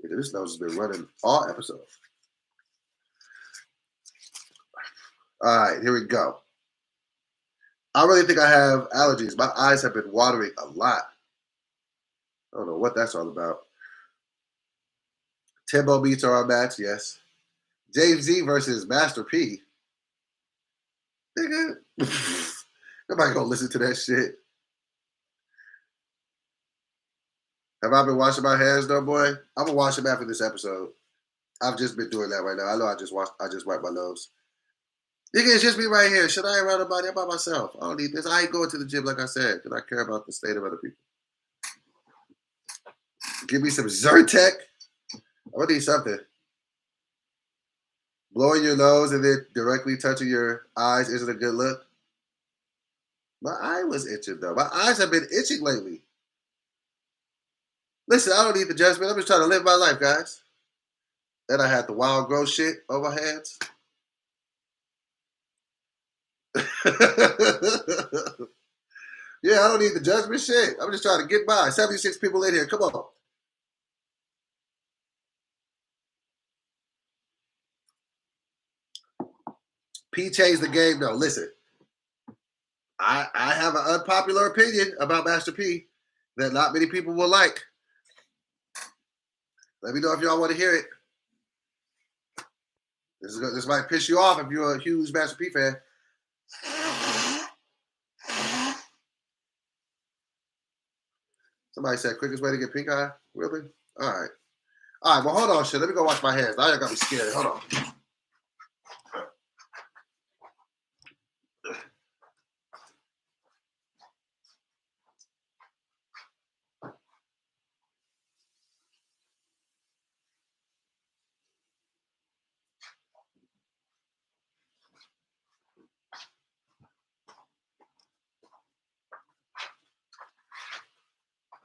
This nose has been running all episodes. All right, here we go. I really think I have allergies. My eyes have been watering a lot. I don't know what that's all about. Timbo beats are our match, yes. Jay-Z versus Master P. Nigga. Nobody gonna listen to that shit. Have I been washing my hands though, boy? I'm gonna wash them after this episode. I've just been doing that right now. I know I just wiped my nose. Nigga, it's just me right here. Should I around nobody? I'm by myself. I don't need this. I ain't going to the gym like I said, because I care about the state of other people. Give me some Zyrtec. I'm gonna need something. Blowing your nose and then directly touching your eyes isn't a good look. My eye was itching though. My eyes have been itching lately. Listen, I don't need the judgment. I'm just trying to live my life, guys. Then I had the wild growth shit on my hands. Yeah, I don't need the judgment shit. I'm just trying to get by. 76 people in here. Come on. P changed the game though. Listen, I have an unpopular opinion about Master P that not many people will like. Let me know if y'all want to hear it. This might piss you off if you're a huge Master P fan. Somebody said quickest way to get pink eye? Really? All right. All right, well, hold on, shit. Let me go wash my hands. Now y'all got me scared. Hold on.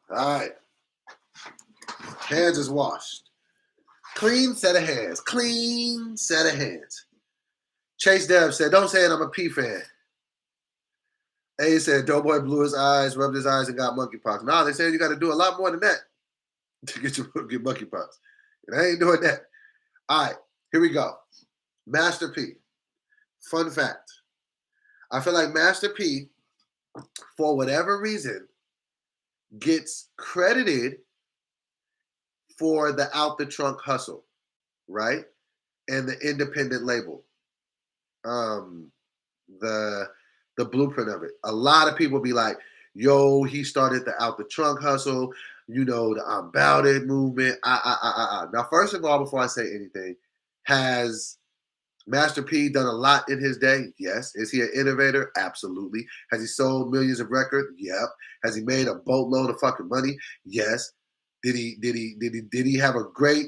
All right. Hands is washed. Clean set of hands. Clean set of hands. Chase Dev said, don't say it, I'm a P fan. A said, Doughboy blew his eyes, rubbed his eyes, and got monkeypox. Nah, they said you got to do a lot more than that to get monkeypox. And I ain't doing that. All right, here we go. Master P. Fun fact. I feel like Master P, for whatever reason, gets credited for the out the trunk hustle, right? And the independent label. Um, the the blueprint of it. A lot of people be like, yo, he started the out the trunk hustle, the I'm Bout It movement. Now, first of all, before I say anything, has Master P done a lot in his day? Yes. Is he an innovator? Absolutely. Has he sold millions of records? Yep. Has he made a boatload of fucking money? Yes. Did he have a great,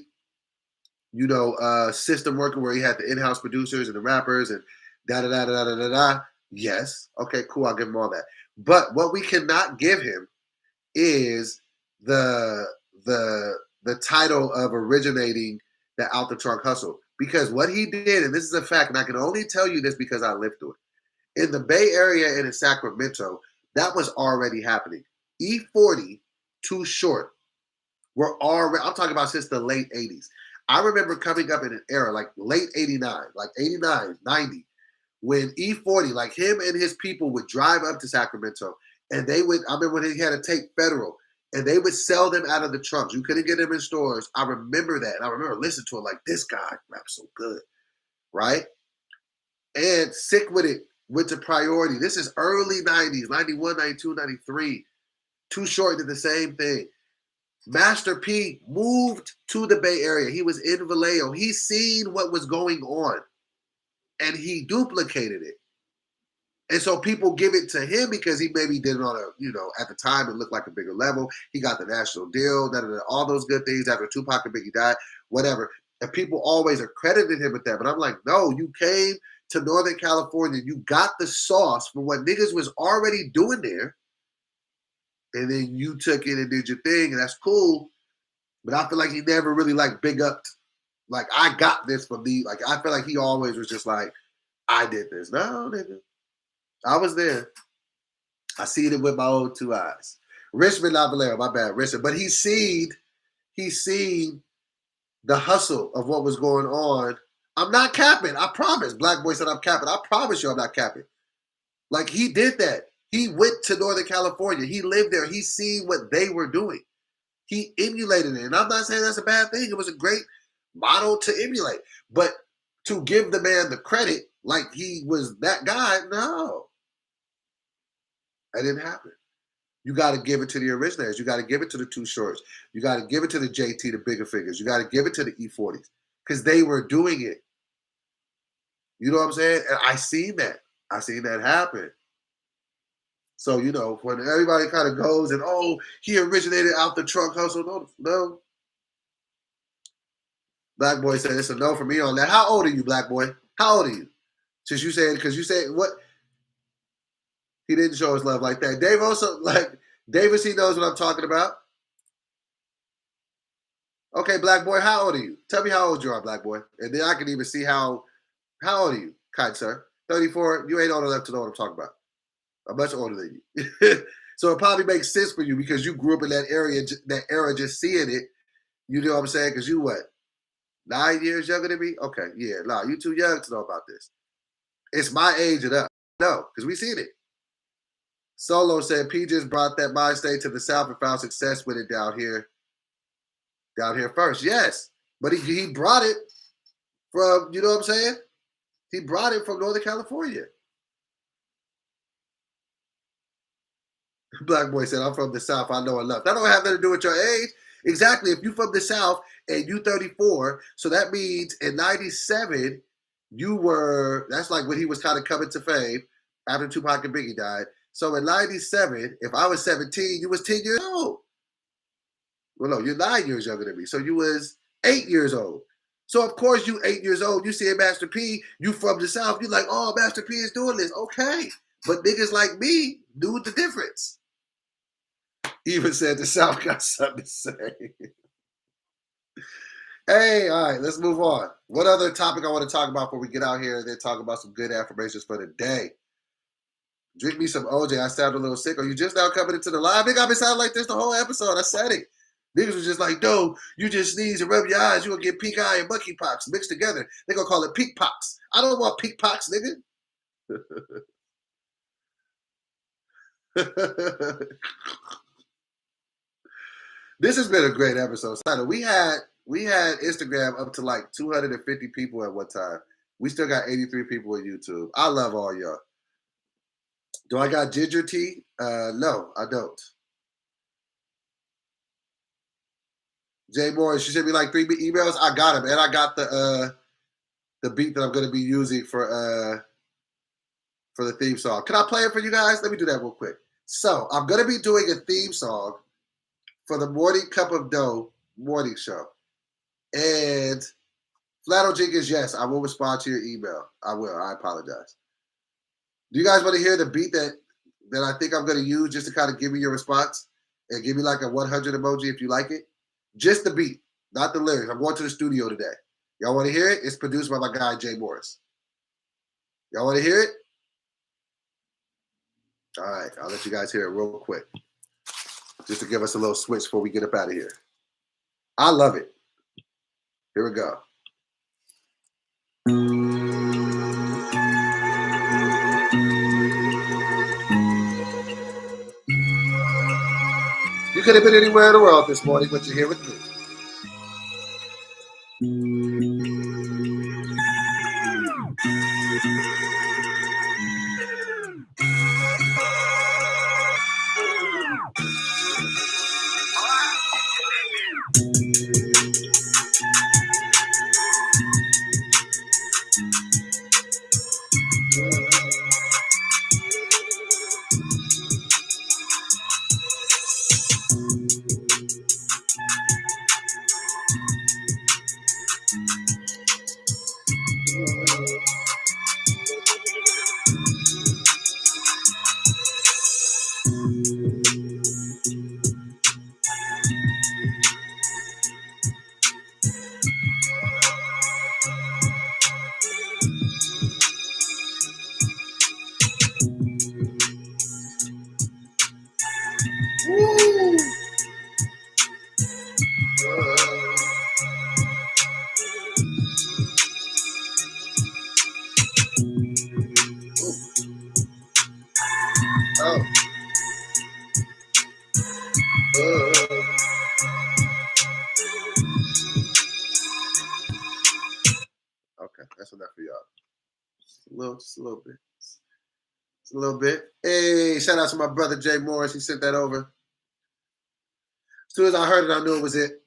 system working where he had the in-house producers and the rappers and da da da da da da da? Yes. Okay, cool. I'll give him all that. But what we cannot give him is the the title of originating the out the trunk hustle. Because what he did, and this is a fact, and I can only tell you this because I lived through it. In the Bay Area and in Sacramento, that was already happening. E40, Too Short, were already, I'm talking about since the late 80s. I remember coming up in an era like late 89, like 89, 90, when E40, like him and his people would drive up to Sacramento and they would, I remember when he had to take Federal and they would sell them out of the trunks. You couldn't get them in stores. I remember that. And I remember listening to it like, this guy raps so good, right? And Sick With It went to Priority. This is early 90s, 91, 92, 93. Too Short did the same thing. Master P moved to the Bay Area. He was in Vallejo. He seen what was going on and he duplicated it. And so people give it to him because he maybe did it on a, at the time it looked like a bigger level. He got the national deal, all those good things after Tupac and Biggie died, whatever. And people always accredited him with that. But I'm like, no, you came to Northern California. You got the sauce for what niggas was already doing there. And then you took it and did your thing, and that's cool. But I feel like he never really big up. Like, I got this from the, I feel like he always was just like, I did this. No, nigga. I was there. I seen it with my own two eyes. Richmond, not Vallejo, my bad, Richmond. But he seen the hustle of what was going on. I'm not capping. I promise. Black Boy said I'm capping. I promise you I'm not capping. Like, he did that. He went to Northern California. He lived there. He seen what they were doing. He emulated it. And I'm not saying that's a bad thing. It was a great model to emulate. But to give the man the credit like he was that guy, no. That didn't happen. You got to give it to the originators. You got to give it to the Too Shorts. You got to give it to the JT, the bigger figures. You got to give it to the E40s because they were doing it. You know what I'm saying? And I seen that. I seen that happen. So, when everybody kind of goes and, oh, he originated out the trunk hustle. No. Black Boy said it's a no for me on that. How old are you, Black Boy? How old are you? Since you said, because you said, what? He didn't show his love like that. Dave also, Davis, he knows what I'm talking about. Okay, Black Boy, how old are you? Tell me how old you are, Black Boy. And then I can even see how old are you, kind sir? 34, you ain't old enough to know what I'm talking about. I'm much older than you. So it probably makes sense for you because you grew up in that era just seeing it. You know what I'm saying? Because you what? 9 years younger than me? Okay, yeah. No, you too young to know about this. It's my age and up. No, because we seen it. Solo said P just brought that mind state to the South and found success with it down here first. Yes, but he brought it from, you know what I'm saying? He brought it from Northern California. Black Boy said, I'm from the South. I know enough. That don't have nothing to do with your age. Exactly. If you're from the South and you 34, so that means in 97, that's like when he was kind of coming to fame after Tupac and Biggie died. So in 97, if I was 17, you was 10 years old. Well, no, you're 9 years younger than me. So you was 8 years old. So of course you 8 years old, you see a Master P, you from the South, you're like, oh, Master P is doing this. Okay. But niggas like me knew the difference. Even said the South got something to say. Hey, all right, let's move on. What other topic I want to talk about before we get out here and then talk about some good affirmations for the day? Drink me some OJ. I sound a little sick. Are you just now coming into the live? Nigga, I've been sounding like this the whole episode. I said it. Niggas was just like, "Yo, you just sneeze and rub your eyes, you gonna get pink eye and monkeypox mixed together. They gonna call it pink pox. I don't want pink pox, nigga." This has been a great episode. We had Instagram up to like 250 people at one time. We still got 83 people on YouTube. I love all y'all. Do I got ginger tea? No, I don't. Jay Morris, she sent me like 3 emails. I got them, and I got the beat that I'm going to be using for the theme song. Can I play it for you guys? Let me do that real quick. So I'm going to be doing a theme song for the Morning Cup of Dough morning show. And Flannel Jenkins, yes, I will respond to your email. I will. I apologize. Do you guys want to hear the beat that I think I'm going to use just to kind of give me your response and give me like a 100 emoji if you like it? Just the beat, not the lyrics. I'm going to the studio today. Y'all want to hear it? It's produced by my guy, Jay Morris. Y'all want to hear it? All right, I'll let you guys hear it real quick. Just to give us a little switch before we get up out of here. I love it. Here we go. You could have been anywhere in the world this morning, but you're here with me. Okay, that's enough for y'all. Just a little bit. Just a little bit. Hey, shout out to my brother Jay Morris. He sent that over. As soon as I heard it, I knew it was it.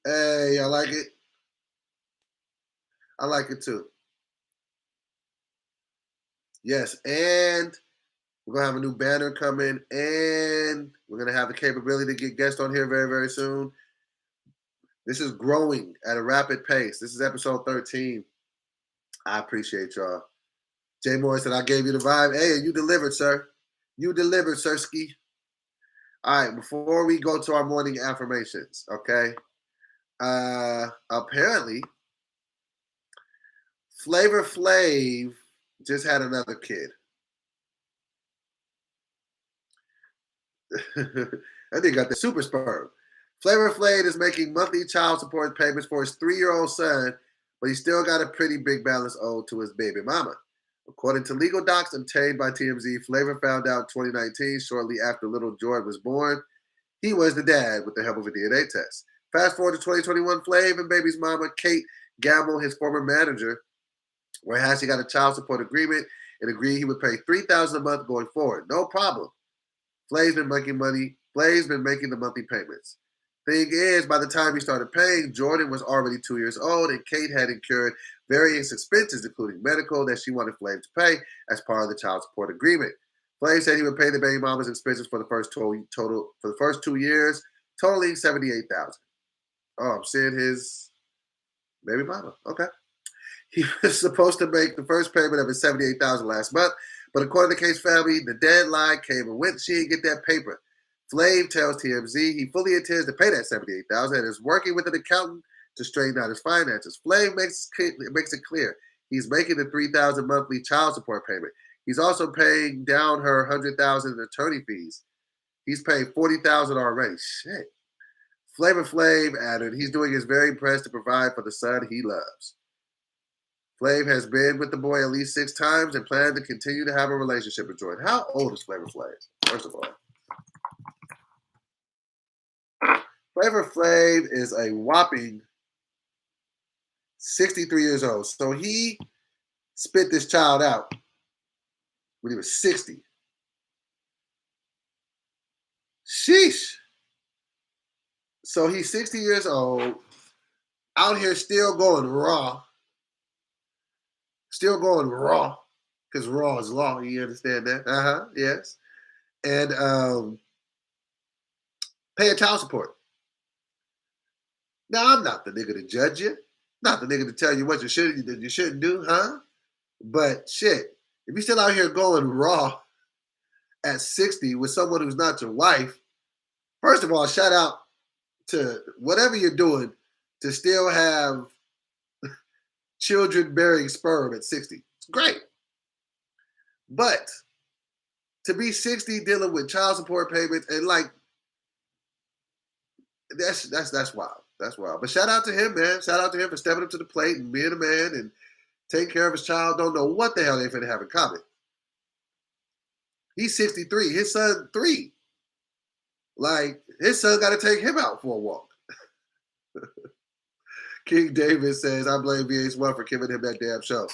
Hey, I like it. I like it too. Yes, and we're going to have a new banner coming, and we're going to have the capability to get guests on here very, very soon. This is growing at a rapid pace. This is episode 13. I appreciate y'all. Jay Morris said, I gave you the vibe. Hey, you delivered, sir. You delivered, Sirski. All right, before we go to our morning affirmations, okay? Apparently, Flavor Flav just had another kid. I think got the super sperm. Flavor Flav is making monthly child support payments for his 3-year-old son, but he still got a pretty big balance owed to his baby mama. According to legal docs obtained by TMZ, Flavor found out in 2019, shortly after little Jordan was born, he was the dad with the help of a DNA test. Fast forward to 2021, Flav and baby's mama, Kate Gamble, his former manager, where Hassie got a child support agreement and agreed he would pay $3,000 a month going forward. No problem. Flav's been making money. Flav's been making the monthly payments. Thing is, by the time he started paying, Jordan was already 2 years old, and Kate had incurred various expenses, including medical, that she wanted Flav to pay as part of the child support agreement. Flav said he would pay the baby mama's expenses for the first 2 years, totaling $78,000. Oh, I'm seeing his baby mama. Okay. He was supposed to make the first payment of his $78,000 last month, but according to Kate's family, the deadline came and went. She didn't get that paper. Flav tells TMZ he fully intends to pay that $78,000 and is working with an accountant to straighten out his finances. Flav makes it clear he's making the $3,000 monthly child support payment. He's also paying down her $100,000 in attorney fees. He's paid $40,000 already. Shit. Flavor Flav added, he's doing his very best to provide for the son he loves. Flav has been with the boy at least 6 times and plans to continue to have a relationship with Jordan. How old is Flavor Flav? First of all, Flavor Flav is a whopping 63 years old. So he spit this child out when he was 60. Sheesh. So he's 60 years old, out here still going raw. Still going raw. Because raw is law. You understand that? Yes. And paying child support. Now, I'm not the nigga to judge you. Not the nigga to tell you what you shouldn't do, huh? But shit, if you're still out here going raw at 60 with someone who's not your wife, first of all, shout out to whatever you're doing to still have children bearing sperm at 60. It's great. But to be 60 dealing with child support payments and like that's wild. That's wild. But shout out to him, man. Shout out to him for stepping up to the plate and being a man and taking care of his child. Don't know what the hell they finna have in common. He's 63. His son 3. Like, his son got to take him out for a walk. King David says, I blame VH1 for giving him that damn show.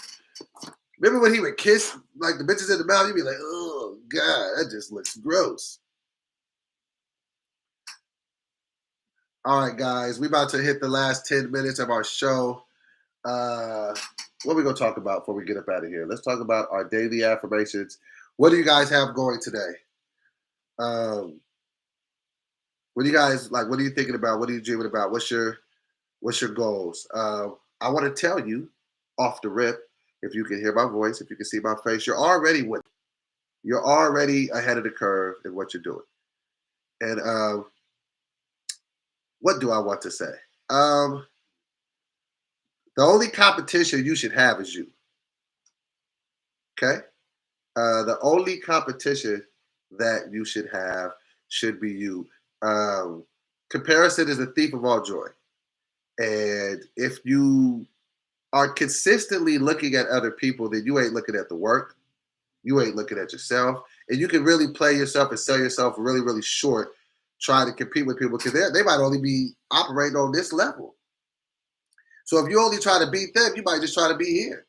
Remember when he would kiss, like, the bitches in the mouth? You'd be like, oh, God, that just looks gross. All right, guys, we about to hit the last 10 minutes of our show. What are we going to talk about before we get up out of here? Let's talk about our daily affirmations. What do you guys have going today? What do you guys like? What are you thinking about? What are you dreaming about? What's your goals? I want to tell you off the rip, if you can hear my voice, if you can see my face, you're already winning. You're already ahead of the curve in what you're doing. And what do I want to say? The only competition you should have is you. Okay? The only competition that you should have should be you. Comparison is a thief of all joy. And if you are consistently looking at other people, then you ain't looking at the work. You ain't looking at yourself. And you can really play yourself and sell yourself really, really short trying to compete with people because they might only be operating on this level. So if you only try to beat them, you might just try to be here.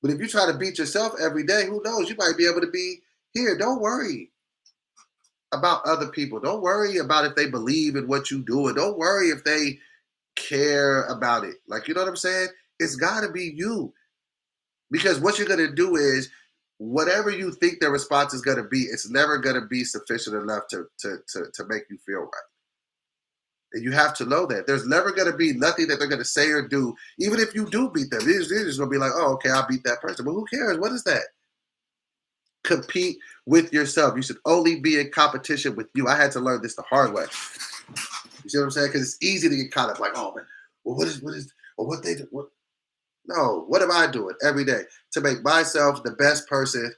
But if you try to beat yourself every day, who knows? You might be able to be here. Don't worry about other people. Don't worry about if they believe in what you do. And don't worry if they care about it. Like, you know what I'm saying? It's got to be you. Because what you're going to do is whatever you think their response is going to be, it's never going to be sufficient enough to make you feel right. And you have to know that. There's never going to be nothing that they're going to say or do, even if you do beat them. They're just going to be like, oh, okay, I beat that person. But who cares? What is that? Compete with yourself. You should only be in competition with you. I had to learn this the hard way. You see what I'm saying? Because it's easy to get caught up like, oh, man, well, what they do? What? No, what am I doing every day to make myself the best person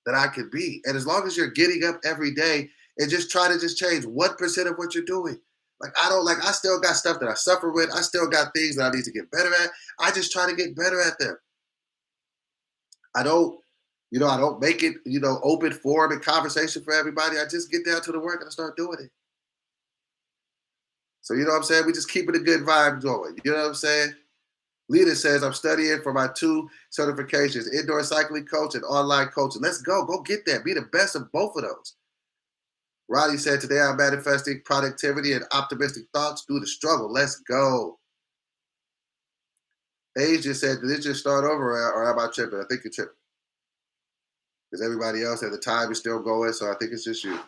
that I can be? And as long as you're getting up every day and just try to just change 1% of what you're doing. I still got stuff that I suffer with. I still got things that I need to get better at. I just try to get better at them. I don't make it, open forum and conversation for everybody. I just get down to the work and I start doing it. So, you know what I'm saying? We just keeping a good vibe going. You know what I'm saying? Lita says, I'm studying for my 2 certifications, indoor cycling coach and online coaching. Let's go. Go get that. Be the best of both of those. Roddy said, today I'm manifesting productivity and optimistic thoughts through the struggle. Let's go. Asia said, did it just start over or am I tripping? I think you're tripping. Because everybody else at the time is still going, so I think it's just you.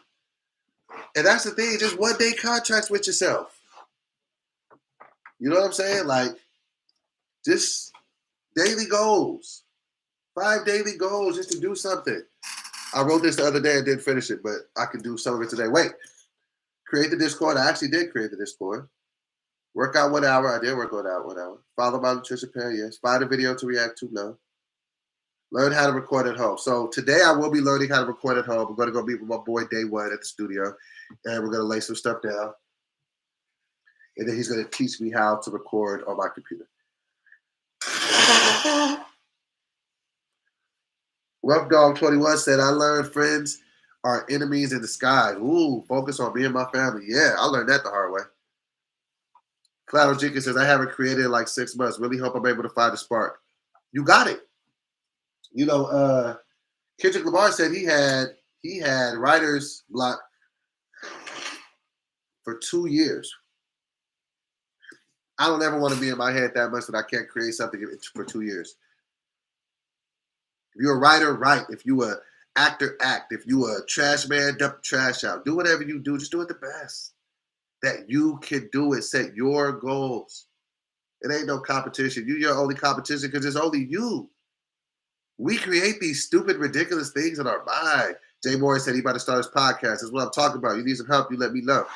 And that's the thing, just 1-day contracts with yourself. You know what I'm saying? Like, just daily goals. 5 daily goals just to do something. I wrote this the other day and didn't finish it, but I can do some of it today. Wait. Create the Discord. I actually did create the Discord. Work out 1 hour. I did work out 1 hour. Follow my nutrition plan. Yes. Find a video to react to. No. Learn how to record at home. So today I will be learning how to record at home. I'm going to go meet with my boy Day One at the studio, and we're going to lay some stuff down. And then he's going to teach me how to record on my computer. Rough Dog 21 said, I learned friends are enemies in disguise. Ooh, focus on me and my family. Yeah, I learned that the hard way. Flannel Jenkins says, I haven't created in like 6 months. Really hope I'm able to find a spark. You got it. You know, Kendrick Lamar said he had writer's block for 2 years. I don't ever want to be in my head that much that I can't create something for 2 years. If you're a writer, write. If you a actor, act. If you a trash man, dump trash out. Do whatever you do. Just do it the best that you can do it. Set your goals. It ain't no competition. You're your only competition because it's only you. We create these stupid, ridiculous things in our mind. Jay Morris said he about to start his podcast. That's what I'm talking about. You need some help, you let me know.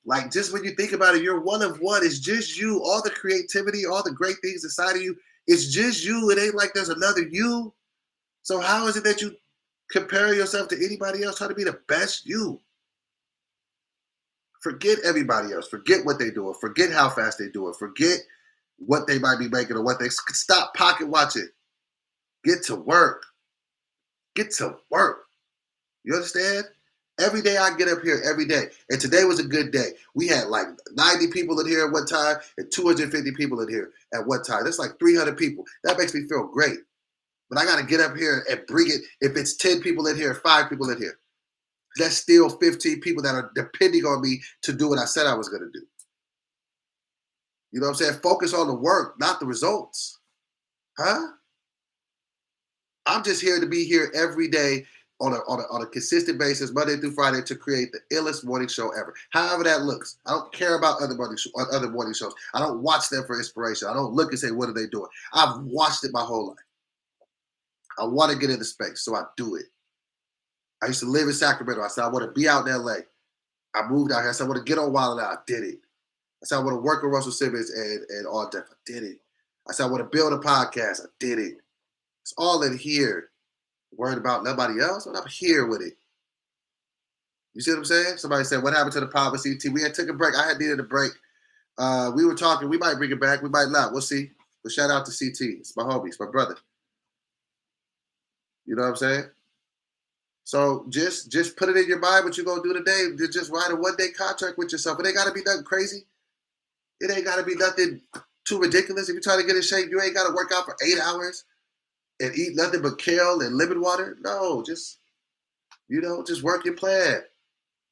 Like, just when you think about it, you're one of one. It's just you. All the creativity, all the great things inside of you, it's just you. It ain't like there's another you. So how is it that you compare yourself to anybody else? Try to be the best you. Forget everybody else. Forget what they doing. Forget how fast they do it. Forget what they might be making or what they stop pocket watching. Get to work. Get to work. You understand? Every day I get up here, every day. And today was a good day. We had like 90 people in here at one time and 250 people in here at one time. That's like 300 people. That makes me feel great. But I got to get up here and bring it. If it's 10 people in here, 5 people in here, that's still 15 people that are depending on me to do what I said I was going to do. You know what I'm saying? Focus on the work, not the results. Huh? I'm just here to be here every day on a consistent basis, Monday through Friday, to create the illest morning show ever. However that looks. I don't care about other morning shows. I don't watch them for inspiration. I don't look and say, what are they doing? I've watched it my whole life. I want to get into space, so I do it. I used to live in Sacramento. I said, I want to be out in LA. I moved out here. I said, I want to get on Wild 'N Out. I did it. I said, I want to work with Russell Simmons and All Def. I did it. I said, I want to build a podcast. I did it. It's all in here. Worried about nobody else, but I'm here with it. You see what I'm saying? Somebody said, what happened to the pod with CT? We had took a break. I had needed a break. We were talking. We might bring it back. We might not. We'll see. But shout out to CT. It's my homie. It's my brother. You know what I'm saying? So just put it in your mind what you're going to do today. Just write a one-day contract with yourself. It ain't got to be nothing crazy. It ain't got to be nothing too ridiculous. If you're trying to get in shape, you ain't got to work out for 8 hours and eat nothing but kale and lemon water. No, just work your plan.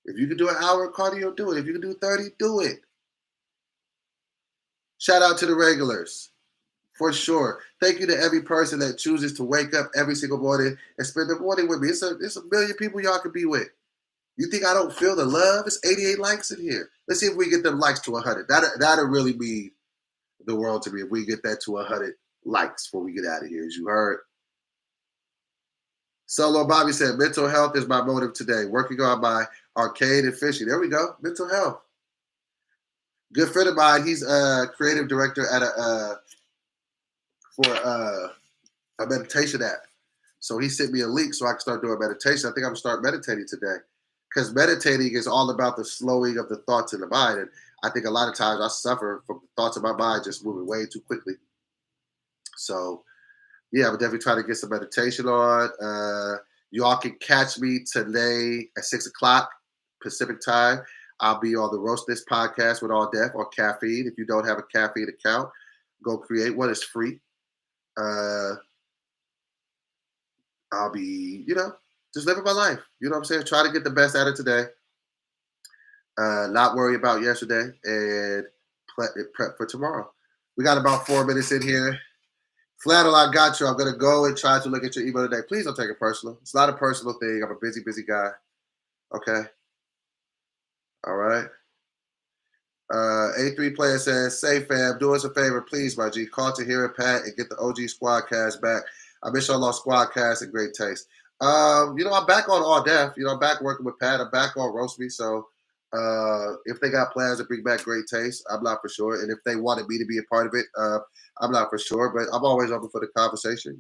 If you can do an hour of cardio, do it. If you can do 30, do it. Shout out to the regulars, for sure. Thank you to every person that chooses to wake up every single morning and spend the morning with me. It's a million people y'all can be with. You think I don't feel the love? It's 88 likes in here. Let's see if we get them likes to 100. That'll really mean the world to me if we get that to 100 likes before we get out of here, as you heard. Solo Bobby said, mental health is my motive today. Working on my arcade and fishing. There we go. Mental health. Good friend of mine, he's a creative director at a meditation app. So he sent me a link so I can start doing meditation. I think I'm going to start meditating today. Because meditating is all about the slowing of the thoughts in the mind. And I think a lot of times I suffer from the thoughts of my mind just moving way too quickly. So, yeah, I'm definitely trying to get some meditation on. Y'all can catch me today at 6 o'clock Pacific time. I'll be on the Roast This podcast with All Def on Caffeine. If you don't have a Caffeine account, go create one. It's free. I'll be, just living my life. You know what I'm saying? Try to get the best out of today. Not worry about yesterday and prep for tomorrow. We got about 4 minutes in here. Flannel, I got you. I'm going to go and try to look at your email today. Please don't take it personal. It's not a personal thing. I'm a busy, busy guy. Okay? All right? A3 player says, say fam, do us a favor, please, my G. Call to hear and Pat and get the OG Squadcast back. I miss y'all on Squadcast and great taste. I'm back on All Def. I'm back working with Pat. I'm back on Roast Me. So If they got plans to bring back Great Taste, I'm not for sure. And if they wanted me to be a part of it, I'm not for sure. But I'm always open for the conversation.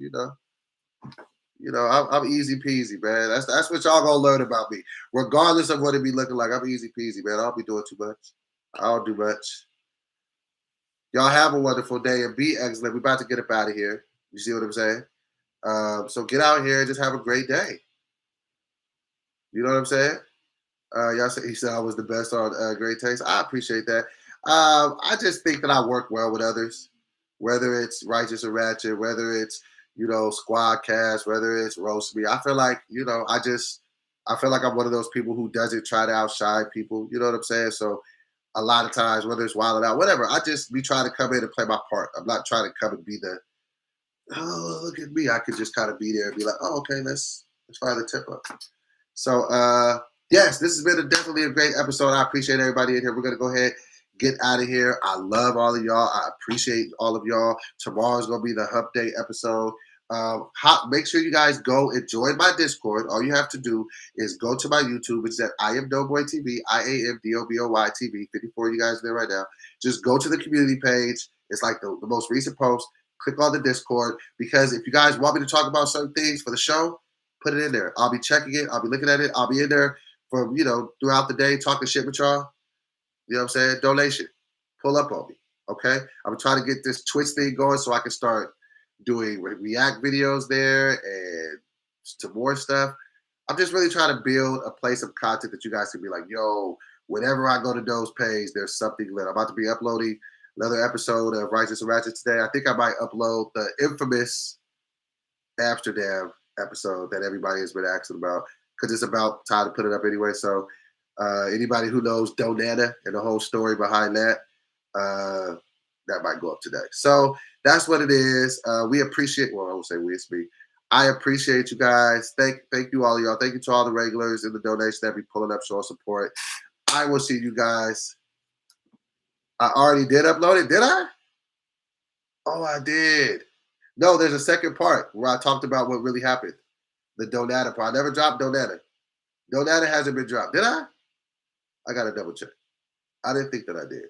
I'm easy peasy, man. That's what y'all gonna learn about me, regardless of what it be looking like. I'm easy peasy, man. I don't be doing too much. I don't do much. Y'all have a wonderful day and be excellent. We're about to get up out of here. You see what I'm saying? So get out here and just have a great day. You know what I'm saying? Y'all said he said I was the best on Great Taste. I appreciate that. I just think that I work well with others, whether it's Righteous or Ratchet, whether it's Squad Cast, whether it's Roast Me. I feel like I feel like I'm one of those people who doesn't try to outshine people. You know what I'm saying? So a lot of times, whether it's Wild Out, whatever, I just be trying to come in and play my part. I'm not trying to come and be the look at me. I could just kind of be there and be like, oh, okay, let's fire the tip up. So yes, this has been definitely a great episode. I appreciate everybody in here. We're gonna go ahead, get out of here. I love all of y'all. I appreciate all of y'all. Tomorrow's gonna be the Hump Day episode. Make sure you guys go and join my Discord. All you have to do is go to my YouTube. It's at I Am Doughboy TV, IAMDOBOY TV. 54 of you guys there right now. Just go to the community page. It's like the most recent post. Click on the Discord, because if you guys want me to talk about certain things for the show, put it in there. I'll be checking it. I'll be looking at it. I'll be in there for, throughout the day, talking shit with y'all. You know what I'm saying? Donation. Pull up on me. Okay? I'm trying to get this Twitch thing going so I can start doing React videos there and to more stuff. I'm just really trying to build a place of content that you guys can be like, yo, whenever I go to Doe's page, there's something lit. I'm about to be uploading another episode of Righteous and Ratchet today. I think I might upload the infamous Amsterdam episode that everybody has been asking about, because it's about time to put it up anyway. So anybody who knows Donana and the whole story behind that, that might go up today. So that's what it is. We appreciate, well, I won't say we, it's me. I appreciate you guys. Thank you all of y'all. Thank you to all the regulars in the donation that be pulling up, showing support. I will see you guys. I already did upload it. Did I? Oh, I did. No, there's a second part where I talked about what really happened. The Donata part. I never dropped Donata. Donata hasn't been dropped. Did I? I got to double check. I didn't think that I did.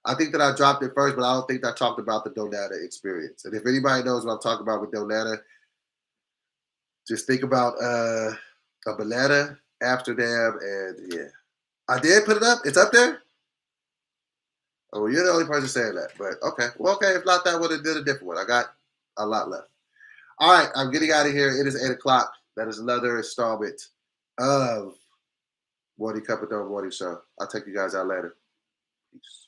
I think that I dropped it first, but I don't think I talked about the Donata experience. And if anybody knows what I'm talking about with Donata, just think about a banana, Amsterdam, and yeah. I did put it up. It's up there? Oh, well, you're the only person saying that. But okay. Well, okay. If not that one, it did a different one. I got a lot left. All right. I'm getting out of here. It is 8 o'clock. That is another installment of Morning Cup of Dough Morning Show. I'll take you guys out later. Peace.